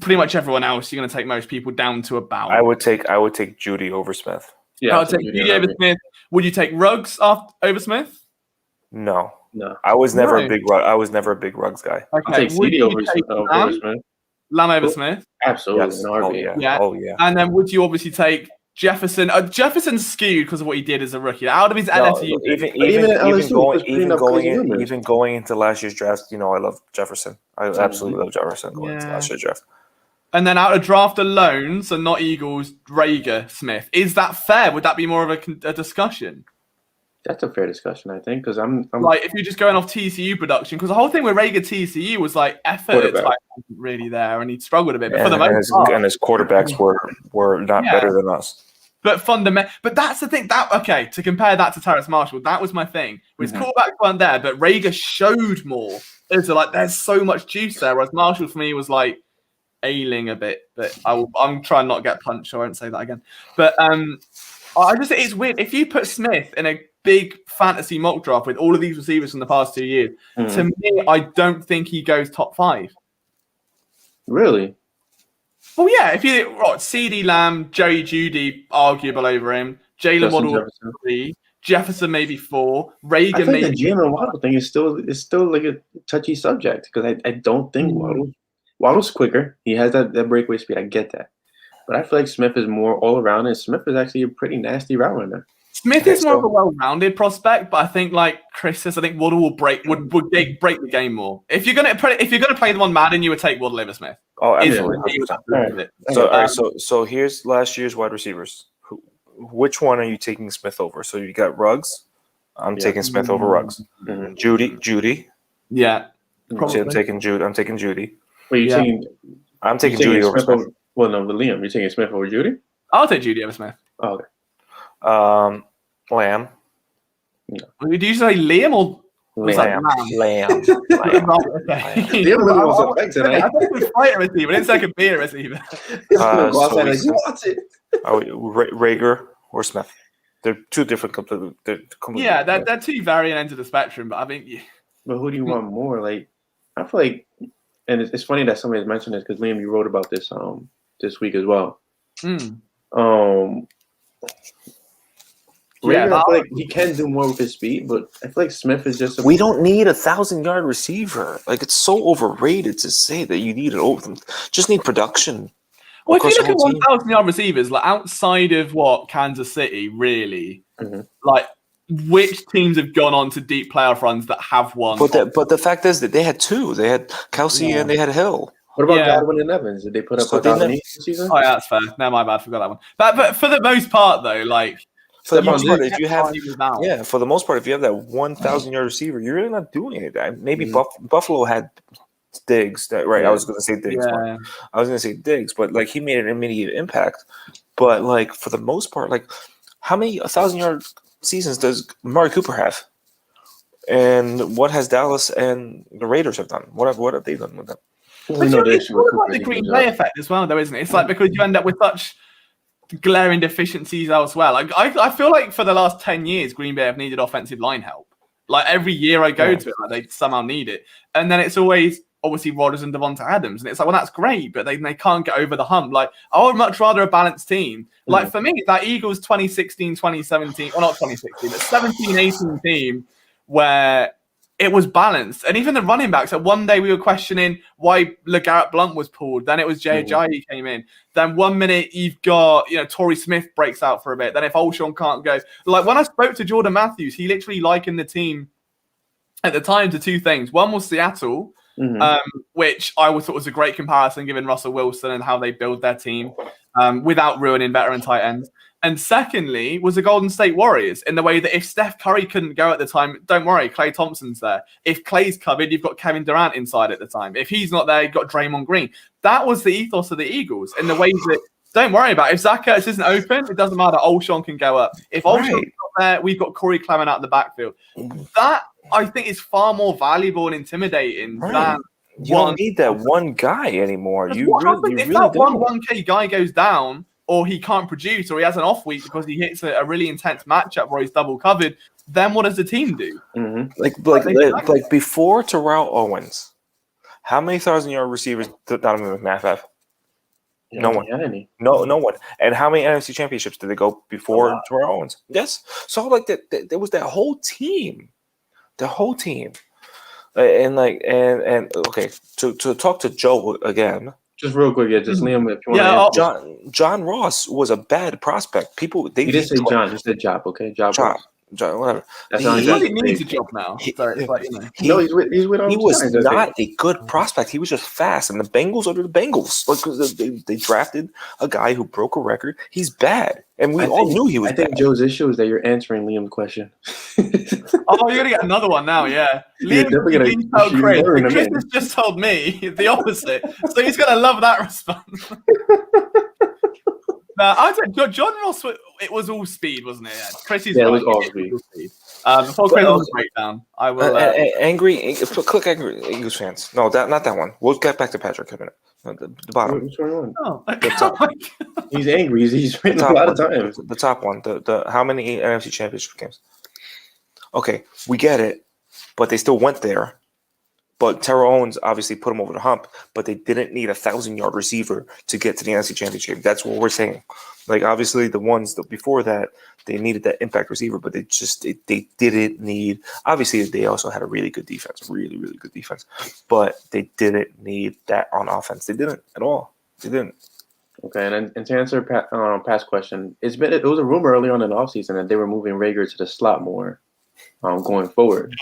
pretty much everyone else. You're going to take most people down to about. I would take Judy over Smith. Yeah, I'll take Judy over Smith. Would you take Ruggs over Smith? No. No. I was never No. a big Ruggs. I was never a big Ruggs guy. I'll Okay. take Would CD you over take Smith. Lamb over Smith? Absolutely. Yes. in a Oh heartbeat. yeah. Yeah. Oh yeah. And then would you obviously take Jefferson? Jefferson's skewed because of what he did as a rookie. Out of his No, LSU, even at LSU, he was putting up crazy numbers. even going into last year's draft, I love Jefferson. I absolutely love Jefferson going into last year's draft. and then out of draft alone, so not Eagles, Rager, Smith. Is that fair? Would that be more of a discussion? That's a fair discussion, I think, because I'm Like, if you're just going off TCU production, because the whole thing with Rager TCU was like effort at times wasn't really there, and he struggled a bit. But for the most part, and his quarterbacks were not better than us. But but that's the thing. To compare that to Terrace Marshall, that was my thing. His quarterbacks weren't there, but Rager showed more. It's like there's so much juice there, whereas Marshall for me was like ailing a bit. But I'm trying not to get punched. I won't say that again. But I just think it's weird if you put Smith in a big fantasy mock draft with all of these receivers from the past 2 years. To me, I don't think he goes top 5. Really. Well, yeah, if you CD Lamb, Jerry Jeudy, arguable over him, Jaylen Waddle 3, Jefferson maybe 4, Rager I think maybe. the Jaylen Waddle thing is still like a touchy subject because I don't think Waddle's quicker. He has that breakaway speed. I get that, but I feel like Smith is more all around, and Smith is actually a pretty nasty route runner. Smith is more of a well-rounded prospect, but I think, like Chris says, I think Waddle will break the game more. If you're gonna play the one Madden, you would take Waddle over Smith. Oh, absolutely. Right. So here's last year's wide receivers. Which one are you taking Smith over? So you got Ruggs. I'm taking Smith over Ruggs. Judy. Yeah. See, I'm taking Judy. Wait, I'm taking Judy over Smith. Well, no, but Liam, you're taking Smith over Judy? I'll take Judy over Smith. Oh, okay. Lamb. Did you say Liam or Lamb. Liam really was a fight tonight. I thought it was fighter receiver. I didn't say I could be a receiver. Rager or Smith. They're two different completely. Yeah, they're two varying ends of the spectrum, but I think. But who do you want more? Like, I feel like, and it's funny that somebody's mentioned this because Liam, you wrote about this this week as well. Rager, I feel like he can do more with his speed, but I feel like Smith is just. We don't need a 1,000-yard receiver. Like, it's so overrated to say that you need it. Just need production. Well, if you look at 1,000-yard receivers, like outside of Kansas City, really, like which teams have gone on to deep playoff runs that have won? But the fact is that they had two. They had Kelsey and they had Hill. What about Godwin and Evans? Did they put up 1,000 each season? Oh, yeah, that's fair. No, my bad. Forgot that one. But for the most part, though, like. For the most part, if you have that 1,000-yard receiver, you're really not doing anything. Maybe Buffalo had Diggs, right? I was going to say Diggs. Yeah. I was going to say Diggs, but like he made an immediate impact. But like for the most part, like how many 1,000-yard seasons does Amari Cooper have? And what has Dallas and the Raiders have done? What have they done with them? It's all about the Green Bay effect as well, though, isn't it? It's like because you end up with such glaring deficiencies elsewhere. Like I feel like for the last 10 years, Green Bay have needed offensive line help. Like every year I go to it, like they somehow need it. And then it's always obviously Rodgers and Devonta Adams. And it's like, well, that's great, but they can't get over the hump. Like I would much rather a balanced team. Like for me, that Eagles 2016, 2017, or not 2016, but 17, 18 team where it was balanced. And even the running backs, like one day we were questioning why LeGarrette Blount was pulled. Then it was Jay Ajayi came in. Then 1 minute you've got, Torrey Smith breaks out for a bit. Then if Olshon can't go. Like when I spoke to Jordan Matthews, he literally likened the team at the time to two things. One was Seattle, which I thought was a great comparison given Russell Wilson and how they build their team without ruining veteran tight ends. And secondly, was the Golden State Warriors in the way that if Steph Curry couldn't go at the time, don't worry, Klay Thompson's there. If Klay's covered, you've got Kevin Durant inside at the time. If he's not there, you've got Draymond Green. That was the ethos of the Eagles in the way that, don't worry about it. If Zach Ertz isn't open, it doesn't matter. Olshon can go up. If Olshon's not there, we've got Corey Clement out in the backfield. That, I think, is far more valuable and intimidating than you don't need that one guy anymore. If that 1K guy goes down, or he can't produce, or he has an off week because he hits a really intense matchup where he's double covered, then what does the team do? Like before Terrell Owens, how many 1,000-yard receivers did Donovan McNabb have? No one. Had any. No one. And how many NFC championships did they go before Terrell Owens? Yes. So like that, there was that whole team. The whole team. And okay, to talk to Joe again. Just real quick, just Liam, if you want to answer. John Ross was a bad prospect. People, he didn't say John, he said Job, okay? Job, whatever. He really needs a job now. He's with he was not a good prospect. He was just fast, and the Bengals are the Bengals. Like they drafted a guy who broke a record. He's bad, and we all knew he was. I think bad. Joe's issue is that you're answering Liam's question. Oh, you're gonna get another one now, yeah. Liam, Chris has just told me the opposite, so he's gonna love that response. I'd say John Ross. It was all speed, wasn't it? Yeah. Chrissy's it was all speed. Before Chris on the breakdown, I will. Click angry Eagles fans. No, not that one. We'll get back to Patrick in a minute. The bottom. What's going on? Oh, he's angry. He's written a lot of times. The top one. The how many NFC Championship games? Okay, we get it, but they still went there. But Terrell Owens obviously put him over the hump, but they didn't need a 1,000-yard receiver to get to the NFC Championship. That's what we're saying. Like, obviously, the ones before that, they needed that impact receiver, but they didn't need. Obviously, they also had a really good defense, really, really good defense, but they didn't need that on offense. They didn't at all. They didn't. Okay, and to answer past question, it was a rumor early on in the offseason that they were moving Rager to the slot more. Going forward,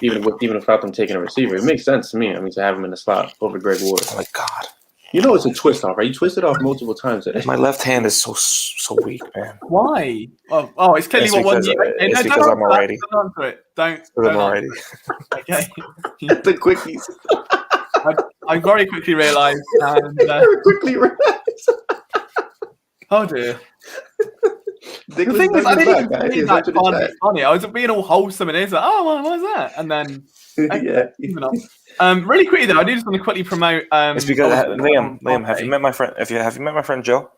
even without them taking a receiver, it makes sense to me. I mean, to have him in the slot over Greg Ward. Oh my God! You know it's a twist off, right? You twisted off multiple times today. My left hand is so weak, man. Why? Oh, it's clearly what one. It's because I'm already. Don't answer it. Don't. I'm already. Okay. The quickies. I very quickly realised. Oh dear. The thing is, I didn't even mean that funny. I was being all wholesome and it's like, oh, well, what was that? And then, really quickly though, I do just want to quickly promote. It's because Liam, have you met my friend? Have you met my friend Joe?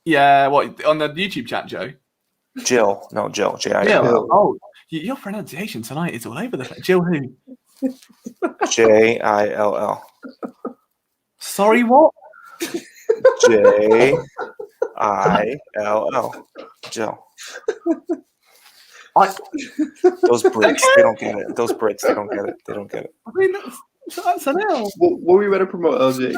Yeah, what on the YouTube chat, Joe? Jill, no, Jill, J-I-L. Jill. Oh, your pronunciation tonight is all over the place. Jill, who? J-I-L-L. Sorry, what? J-I-L-L. Jill. Those Brits, they don't get it. Those Brits, they don't get it. They don't get it. I mean, that's an L. What were you going to promote, LJ?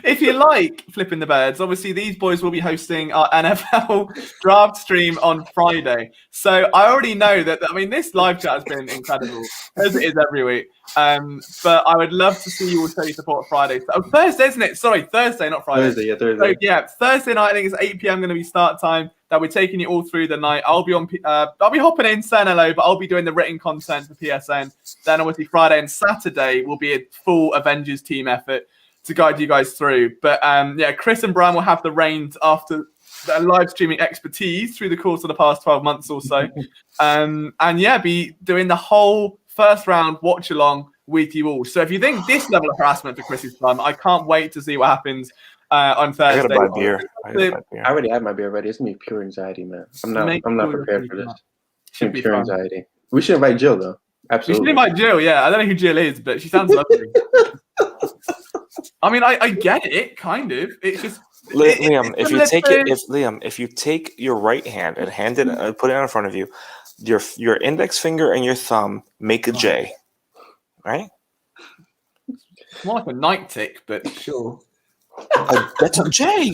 If you like Flipping the Birds, obviously these boys will be hosting our NFL draft stream on Friday. So I already know that. I mean, this live chat has been incredible, as it is every week. But I would love to see you all show your support Friday. Thursday, isn't it? Sorry, Thursday, not Friday. Thursday, yeah, Thursday. So, Thursday night. I think it's 8 p.m. going to be start time. That we're taking you all through the night. I'll be hopping in, saying hello, but I'll be doing the written content for PSN. Then obviously Friday and Saturday will be a full Avengers team effort to guide you guys through. But Chris and Brian will have the reins after their live streaming expertise through the course of the past 12 months or so. Be doing the whole first round watch along with you all. So if you think this level of harassment for Chris is fun, I can't wait to see what happens on Thursday. I gotta buy beer. I already have my beer ready. It's gonna be pure anxiety, man. I'm not prepared for this. Should be pure anxiety. We should invite Jill though. Absolutely. We should invite Jill. Yeah, I don't know who Jill is, but she sounds lovely. I mean, I get it, kind of. It's just Liam. If you take your right hand and put it in front of you, your index finger and your thumb make a J, right? It's more like a night tick, but sure. That's a J.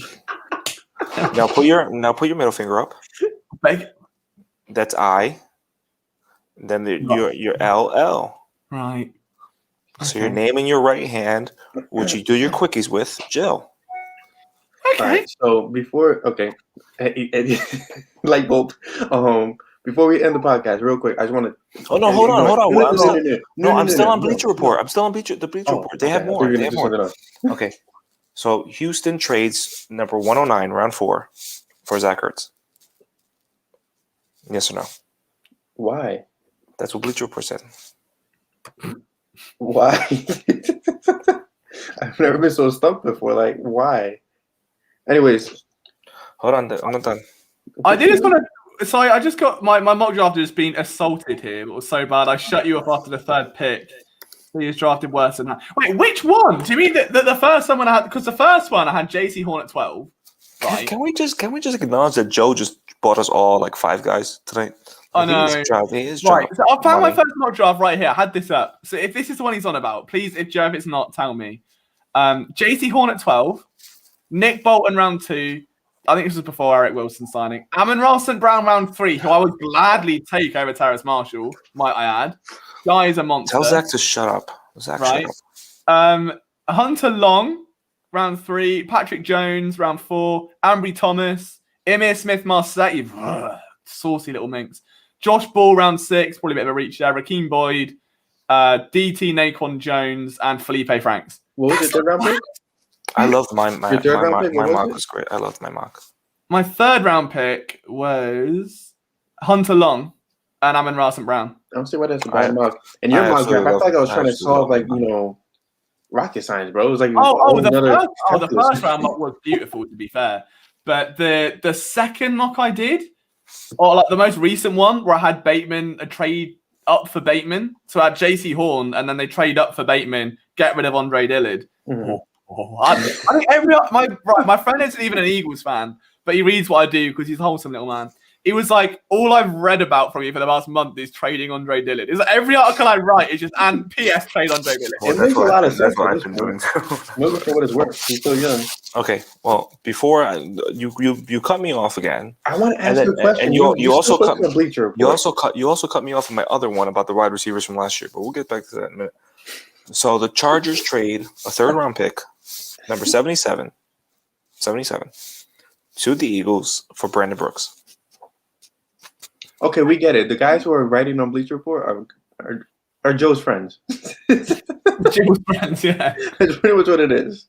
Now put your middle finger up. Beg. That's I. Then your LL. Right. So your name in your right hand, which you do your quickies with, Jill. Okay. All right, so light bulb. Before we end the podcast, real quick, I just want to. Oh no! Hold on. I'm still on Bleacher Report. I'm still on Bleacher Report. They have more. Okay. So Houston trades number 109, round 4, for Zach Ertz. Yes or no? Why? That's what Bleacher Report said. Why? I've never been so stumped before. Like, why? Anyways. Hold on. I'm not done. I did just want to... Sorry, I just got... My mock draft has been assaulted here. It was so bad. I shut you up after the third pick. He was drafted worse than that. Wait, which one? Do you mean the first one I had? Because the first one I had JC Horn at 12. Right. Can we just acknowledge that Joe just bought us all like 5 guys tonight? I know. He is right. So I found money. my first mock draft right here. I had this up. So if this is the one he's on about, please, if it's not, tell me. JC Horn at 12. Nick Bolton round 2. I think this was before Eric Wilson signing. Amon-Ra St. Brown round 3, who I would gladly take over Terrace Marshall, might I add. Guy is a monster. Tell Zach to shut up. Zach, right. shut up. Hunter Long, round 3. Patrick Jones, round 4. Ambry Thomas. Emir Smith-Marseille. Saucy little minx. Josh Ball, round 6. Probably a bit of a reach there. Rakeem Boyd. DT Naquan Jones. And Felipe Franks. What was it, third round pick? I loved my mock was great. I loved my mock. My third round pick was Hunter Long and Amon-Ra St. Brown. I don't see why that's a bad mock. And your mock draft, I feel like I was trying to solve rocket science, bro. It was like the first round mock was beautiful, to be fair. But the second mock I did, or like the most recent one where I had Bateman a trade up for Bateman, so I had JC Horn, and then they trade up for Bateman, get rid of Andre Dillard. Mm-hmm. I think my friend isn't even an Eagles fan, but he reads what I do because he's a wholesome little man. It was like all I've read about from you for the last month is trading Andre Dillard. It's like every article I write is just and PS trade Andre Dillard. It makes a lot of sense. That's what I've been doing. Maybe for what it's worth. He's still young. Okay, well, before you cut me off again. I want to ask you a question. And you also cut Bleacher Report. you also cut me off on my other one about the wide receivers from last year, but we'll get back to that in a minute. So the Chargers trade a 3rd round pick, number 77, to the Eagles for Brandon Brooks. Okay, we get it. The guys who are writing on Bleacher Report are Joe's friends. Joe's friends, yeah. That's pretty much what it is.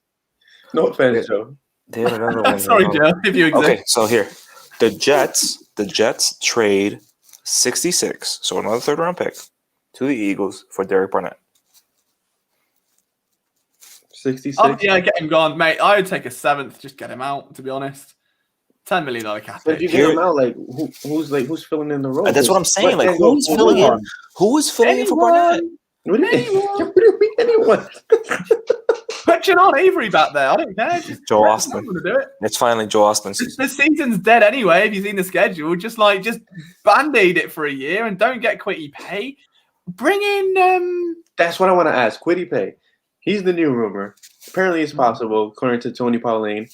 No offense, Joe. They have another one. Sorry, Joe, if you exist. Okay, so here. The Jets trade 66, so another 3rd round pick, to the Eagles for Derek Barnett. 66. Oh, yeah, get him gone, mate. I would take a 7th, just get him out, to be honest. $10 million cap. But if you get him out, who's filling in the role? That's what I'm saying. Like, who's filling in? Who is filling in for Barnett? What do you mean, anyone? Put Janon Avery back there. I don't care. Just Joe Osman. Do it. It's finally Joe Osman's season. The season's dead anyway. If you've seen the schedule, just band-aid it for a year and don't get quitty pay. Bring in. That's what I want to ask. Quitty pay. He's the new rumor. Apparently, it's possible, according to Tony Pauline.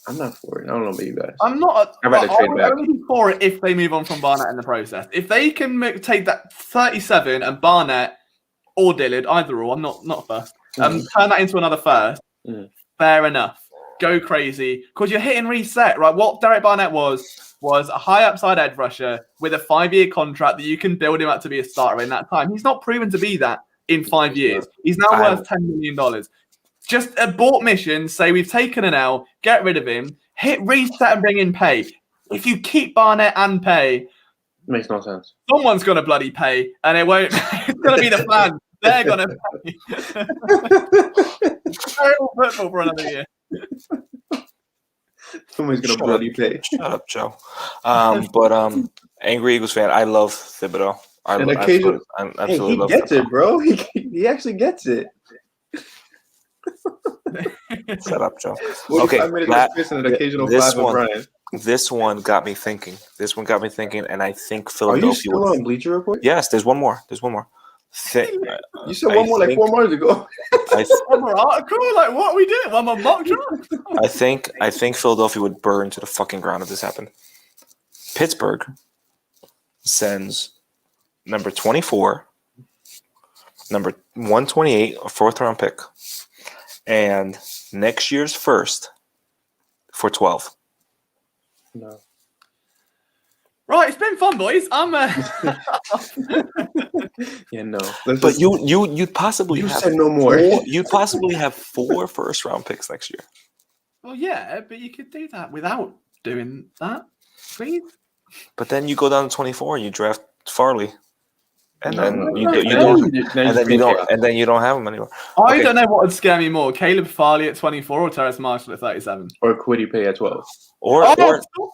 I'm not for it. I don't know about you guys. I'm not. I'd rather trade back. I'm only for it if they move on from Barnett in the process. If they can take that 37 and Barnett or Dillard, either or, I'm not first. Turn that into another first. Fair enough. Go crazy because you're hitting reset, right? What Derek Barnett was a high upside edge rusher with a 5-year contract that you can build him up to be a starter in that time. He's not proven to be that in 5 years. He's now worth $10 million. Just abort mission, say we've taken an L, get rid of him, hit reset and bring in pay. If you keep Barnett and pay, makes no sense. Someone's going to bloody pay, and it won't. It's going to be the plan. They're going to pay. Terrible football for another year. Someone's going to bloody pay. Shut up, Joe. But angry Eagles fan, I love Thibodeau. He gets it, bro. He actually gets it. Shut up, Joe. Okay, this one got me thinking. And I think Philadelphia. Are you still on Bleacher Report? Yes, there's one more. You said one more like 4 months ago. One more article? Like, what are we doing? One more mock draft? I think Philadelphia would burn to the fucking ground if this happened. Pittsburgh sends number 24, number 128, a 4th round pick, and next year's first for 12. No. Right, it's been fun, boys. Yeah, no. But you'd possibly have said no more. You'd possibly have 4 first-round picks next year. Well, yeah, but you could do that without doing that, please. But then you go down to 24 and you draft Farley. And then you don't have him anymore. I don't know what would scare me more: Caleb Farley at 24 or Terrace Marshall at 37, or Quiddy Pay at 12. Stop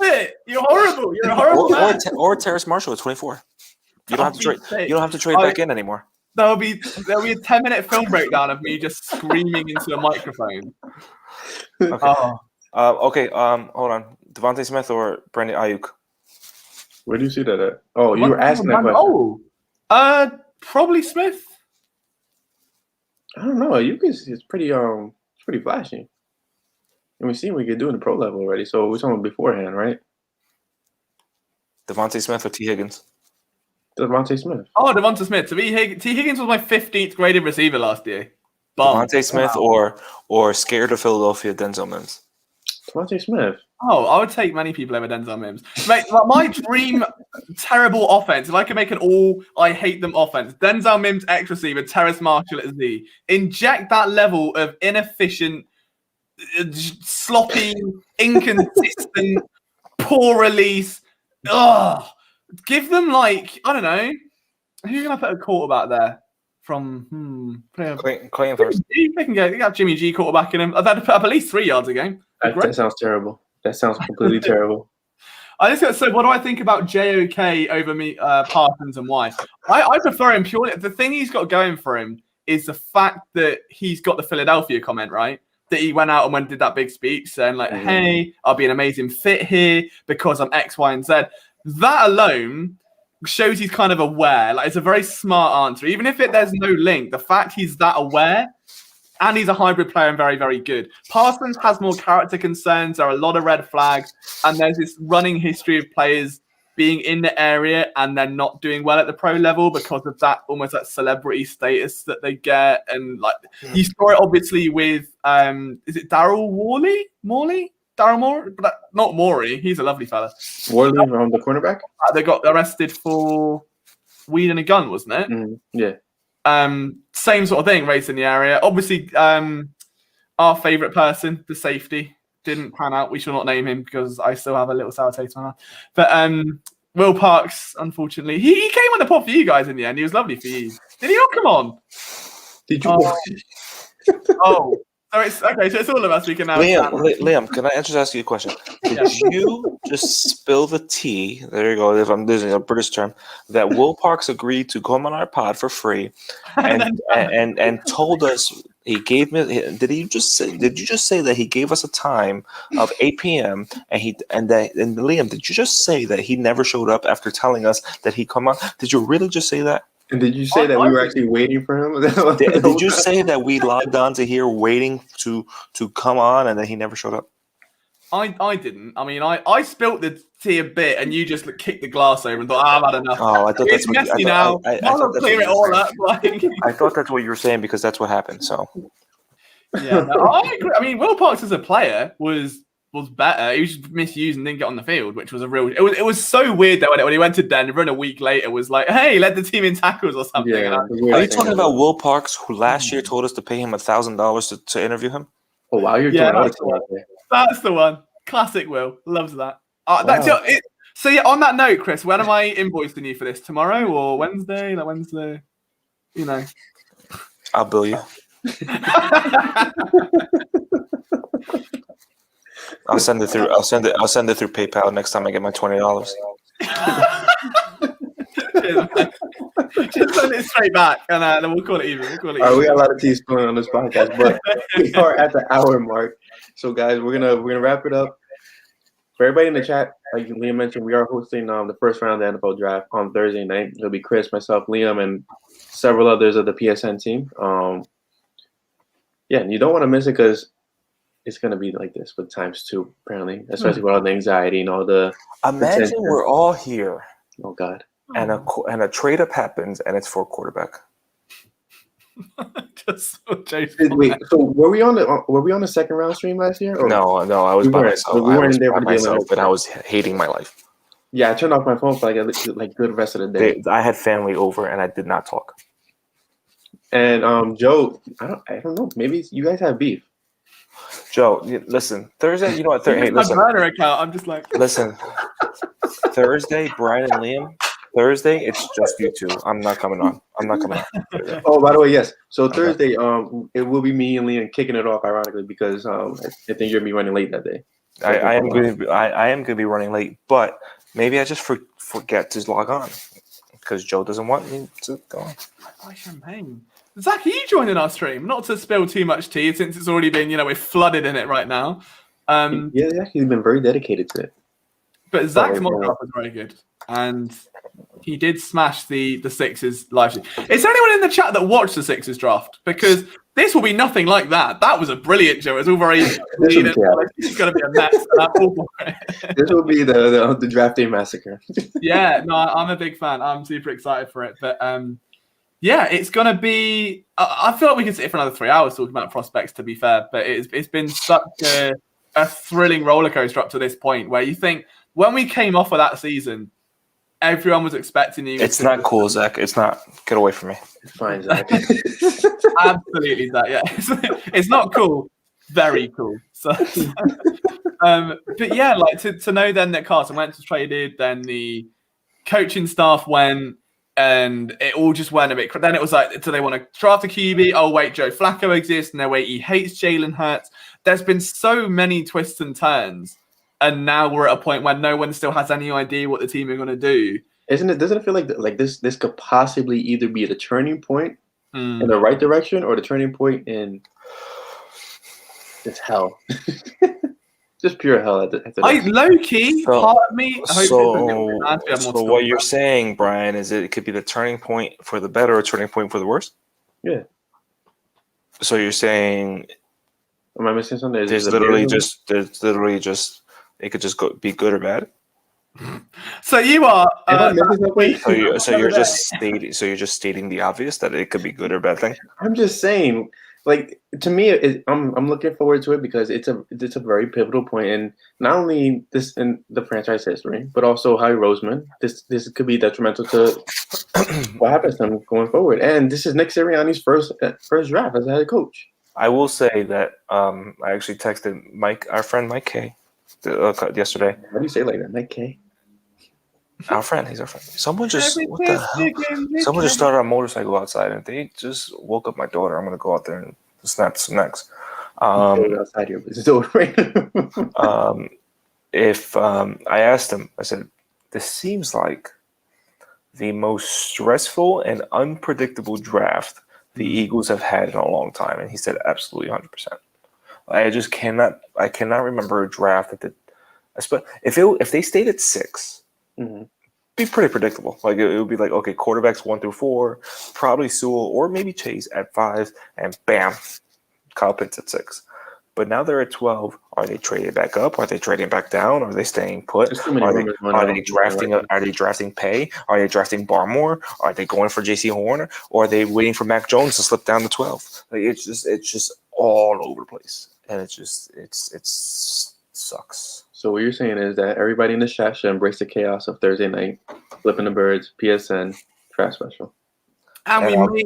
it! You're horrible. You're a horrible man. Or Terrace Marshall at 24. You don't have to trade. You don't have to trade back in anymore. there'll be a 10-minute film breakdown of me just screaming into a microphone. Okay. Oh, Hold on. Devonta Smith or Brandon Ayuk? Where do you see that at? Oh, you were asking that question. Probably Smith. I don't know. Ayuk is pretty flashy. And we've seen what he could do in the pro level already. So we're talking beforehand, right? Devonta Smith or T. Higgins? Devonta Smith. Oh, Devonta Smith. T. Higgins was my 15th graded receiver last year. Devonta Smith or scared of Philadelphia, Denzel Mims? Devonta Smith. Oh, I would take many people over Denzel Mims. Mate, my dream terrible offense, if I could make an all I hate them offense, Denzel Mims X receiver, Terrace Marshall at Z. Inject that level of inefficient, sloppy, inconsistent, poor release. Ugh. Give them I don't know. Who can I put a quarterback there from? Clayton Thorson. They can get Jimmy G quarterback in him. I've had to put up at least 3 yards a game. That sounds terrible. That sounds completely terrible. So what do I think about JOK over me, Parsons, and why? I prefer him purely. The thing he's got going for him is the fact that he's got the Philadelphia comment, right? That he went out and did that big speech saying hey, I'll be an amazing fit here because I'm X, Y, and Z. That alone shows he's kind of aware. It's a very smart answer. Even if there's no link, the fact he's that aware and he's a hybrid player and very, very good. Parsons has more character concerns. There are a lot of red flags. And there's this running history of players being in the area and then not doing well at the pro level because of that almost that celebrity status that they get. And you saw it obviously with, is it Daryl Morley? Daryl Morey? But not Morey. He's a lovely fella. Worley from the cornerback? They got arrested for weed and a gun, wasn't it? Mm-hmm. Yeah. Same sort of thing, race in the area. Obviously, our favourite person, the safety, didn't pan out. We shall not name him because I still have a little sour taste in my mouth. But Will Parks, unfortunately, he came on the pod for you guys in the end. He was lovely for you. Did he not come on? Did you? So it's okay. So it's all of us. We can now. Liam, can I just ask you a question? Did you just spill the tea? There you go. If I'm using a British term, that Will Parks agreed to come on our pod for free, and told us he gave me. Did you just say that he gave us a time of 8 p.m. and Liam? Did you just say that he never showed up after telling us that he come on? Did you really just say that? And did you say that we were actually waiting for him? Did you say that we logged on to here waiting to come on and then he never showed up? I didn't. I mean, I spilt the tea a bit and you just kicked the glass over and thought, I've had enough. Oh, I thought it's messy now. I'll clear it all up. I thought that's what you were saying because that's what happened. So yeah, no, I agree. I mean, Will Parks as a player was better. He was just misused and didn't get on the field, which was a real. It was so weird that when he went to Denver and a week later was like, "Hey, led the team in tackles or something." Yeah, are you talking about Will Parks, who last year told us to pay him $1,000 to interview him? Oh wow, you're that's the one. Classic Will, loves that. That's it. So yeah, on that note, Chris, when am I invoicing you for this? Tomorrow or Wednesday? Wednesday, you know. I'll bill you. I'll send it through PayPal next time I get my $20. Just send it straight back, and then we'll call it even. All right, we got a lot of teas going on this podcast, but we are at the hour mark. So, guys, we're gonna wrap it up. For everybody in the chat, like Liam mentioned, we are hosting the first round of the NFL draft on Thursday night. It'll be Chris, myself, Liam, and several others of the PSN team. Yeah, and you don't want to miss it because it's going to be like this with times two, apparently, especially with all the anxiety and all the. Imagine we're all here. Oh God! And a trade up happens, and it's for a quarterback. Wait, so were we on the second round stream last year? Or? No, I was by myself. We weren't there by myself, and I was hating my life. Yeah, I turned off my phone for like good rest of the day. I had family over, and I did not talk. And Joe, I don't know. Maybe you guys have beef. Joe, listen. Thursday, you know what? Hey, listen. My burner account. I'm just like. Listen. Thursday, Brian and Liam. Thursday, it's just you two. I'm not coming on. Oh, by the way, yes. So Thursday, it will be me and Liam kicking it off, ironically, because I think you're gonna be running late that day. I am going to be running late, but maybe I just forget to log on because Joe doesn't want me to go on. Why champagne? Zach, are you joining our stream? Not to spill too much tea, since it's already been, we're flooded in it right now. He's been very dedicated to it. But Zach's mock draft was very good, and he did smash the Sixers live stream. Is there anyone in the chat that watched the Sixers draft? Because this will be nothing like that. That was a brilliant show. It was all very clean. It's going to be a mess. This will be the draft day massacre. Yeah, no, I'm a big fan. I'm super excited for it. But yeah, it's going to be. I feel like we can sit here for another 3 hours talking about prospects. To be fair, but it's been such a thrilling roller coaster up to this point, where you think when we came off of that season, everyone was expecting you. It's not cool, Zach. It's not. Get away from me. It's fine, Zach. Absolutely, Zach. Yeah, it's not cool. Very cool. So, but yeah, like to know then that Carson Wentz was traded, then the coaching staff went, and it all just went a bit. Then it was like, do they want to draft a QB? Oh wait, Joe Flacco exists. No wait, he hates Jalen Hurts. There's been so many twists and turns. And now we're at a point where no one still has any idea what the team are going to do. Doesn't it feel like this could possibly either be the turning point in the right direction or the turning point in this hell? Just pure hell at the low-key, part of me... So what you're saying, Brian, is it could be the turning point for the better or turning point for the worse? Yeah. So you're saying... Am I missing something? There's literally just... It could just be good or bad. So you are. So you're just stating the obvious that it could be good or bad thing. I'm just saying, like, to me, I'm looking forward to it because it's a very pivotal point in not only this in the franchise history, but also Howie Roseman. This could be detrimental to what happens to him going forward. And this is Nick Sirianni's first draft as a head coach. I will say that I actually texted our friend Mike K. Yesterday. How do you say it like that? Mike K? Our friend. He's our friend. Someone just started a motorcycle outside and they just woke up my daughter. I'm going to go out there and snap some necks. Outside here, but it's over. I asked him, I said, this seems like the most stressful and unpredictable draft the Eagles have had in a long time. And he said, absolutely 100%. I cannot remember a draft that did. If they stayed at 6, it'd be pretty predictable. Like it would be like, okay, quarterbacks 1 through 4, probably Sewell or maybe Chase at 5, and bam, Kyle Pitts at 6. But now they're at 12. Are they trading back up? Are they trading back down? Are they staying put? Are they drafting? Are they drafting Pay? Are they drafting Barmore? Are they going for J.C. Horn? Or are they waiting for Mac Jones to slip down to 12? Like it's just all over the place. And it sucks. So what you're saying is that everybody in the chat should embrace the chaos of Thursday night, Flipping the Birds, PSN, Trash Special. And we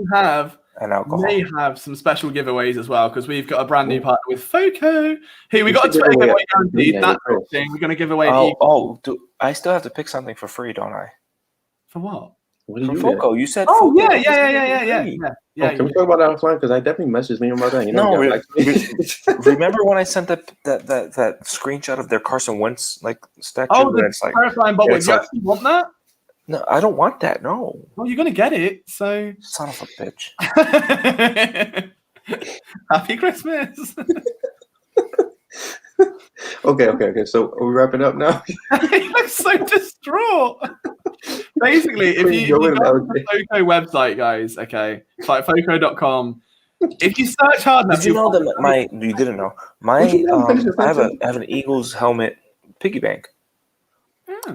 may have some special giveaways as well, because we've got a brand new partner with Foco. Hey, we got a Twitter giveaway guaranteed. That's the thing. We're going to give away. I still have to pick something for free, don't I? For what? From Foco, you said. Oh Foco. Yeah. Can we talk about that offline? Because I definitely messaged me about that. Remember when I sent that screenshot of their Carson Wentz statue? Oh, the terrifying bubble. You actually want that? No, I don't want that. No. Well, you're gonna get it. So. Son of a bitch. Happy Christmas. Okay. So are we wrapping up now? He looks so distraught. Basically, if you go to the Foco website, guys, okay, it's like foco.com. If you search hard enough, did you know that you didn't know I have an Eagles helmet piggy bank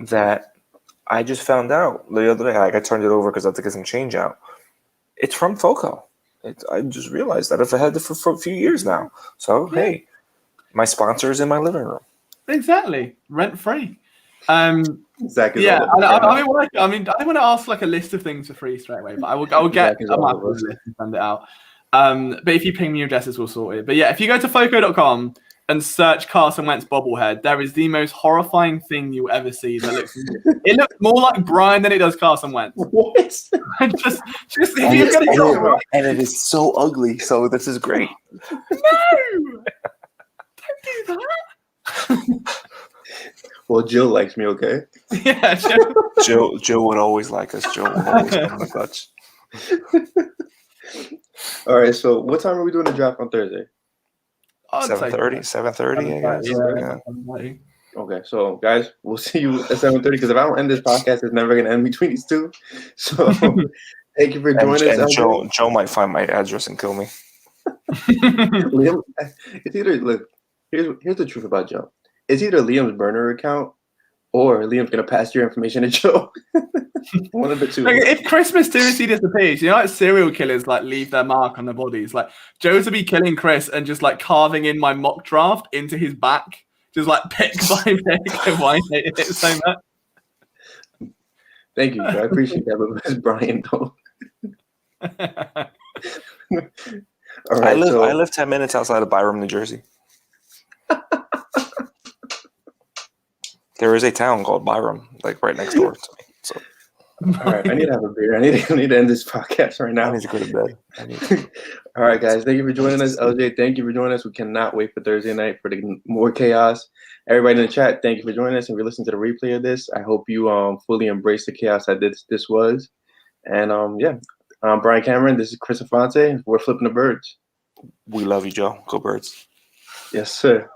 that I just found out the other day. I turned it over because I had to get some change out. It's from Foco. I just realized that I've had it for a few years now. So hey, my sponsor is in my living room. Exactly, rent free. Exactly. Yeah, I don't want to ask like a list of things for free straight away, but I will get a list and send it out. But if you ping me your addresses, we'll sort it. But yeah, if you go to foco.com and search Carson Wentz bobblehead, there is the most horrifying thing you'll ever see. It looks more like Brian than it does Carson Wentz. What? just if you're gonna go right. And it is so ugly. So this is great. No, don't do that. Well, Jill likes me, okay? Yeah, Joe would always like us. Joe would always come in the clutch. All right, so what time are we doing the draft on Thursday? 7:30, 7:30, I guess. Yeah. 7:30. Okay, so guys, we'll see you at 7:30 because if I don't end this podcast, it's never going to end between these two. So thank you for joining us. And Joe might find my address and kill me. Liam, it's either look. Here's the truth about Joe. It's either Liam's burner account or Liam's gonna pass your information to Joe. One of the two. Like, if Chris mysteriously disappears, like serial killers like leave their mark on their bodies. Like Joe to be killing Chris and just like carving in my mock draft into his back, just like pick by pick. And why I hated it so much. Thank you, I appreciate that, but it's Brian though. All right, I live 10 minutes outside of Byram, New Jersey. There is a town called Byram, like right next door to me. So, all right, I need to have a beer. I need to end this podcast right now. I need to go to bed. All right, guys, thank you for joining us. LJ, thank you for joining us. We cannot wait for Thursday night for the more chaos. Everybody in the chat, thank you for joining us. And if you listen to the replay of this, I hope you fully embrace the chaos that this was. And I'm Brian Cameron. This is Chris Afonte. We're flipping the birds. We love you, Joe. Go Birds. Yes, sir.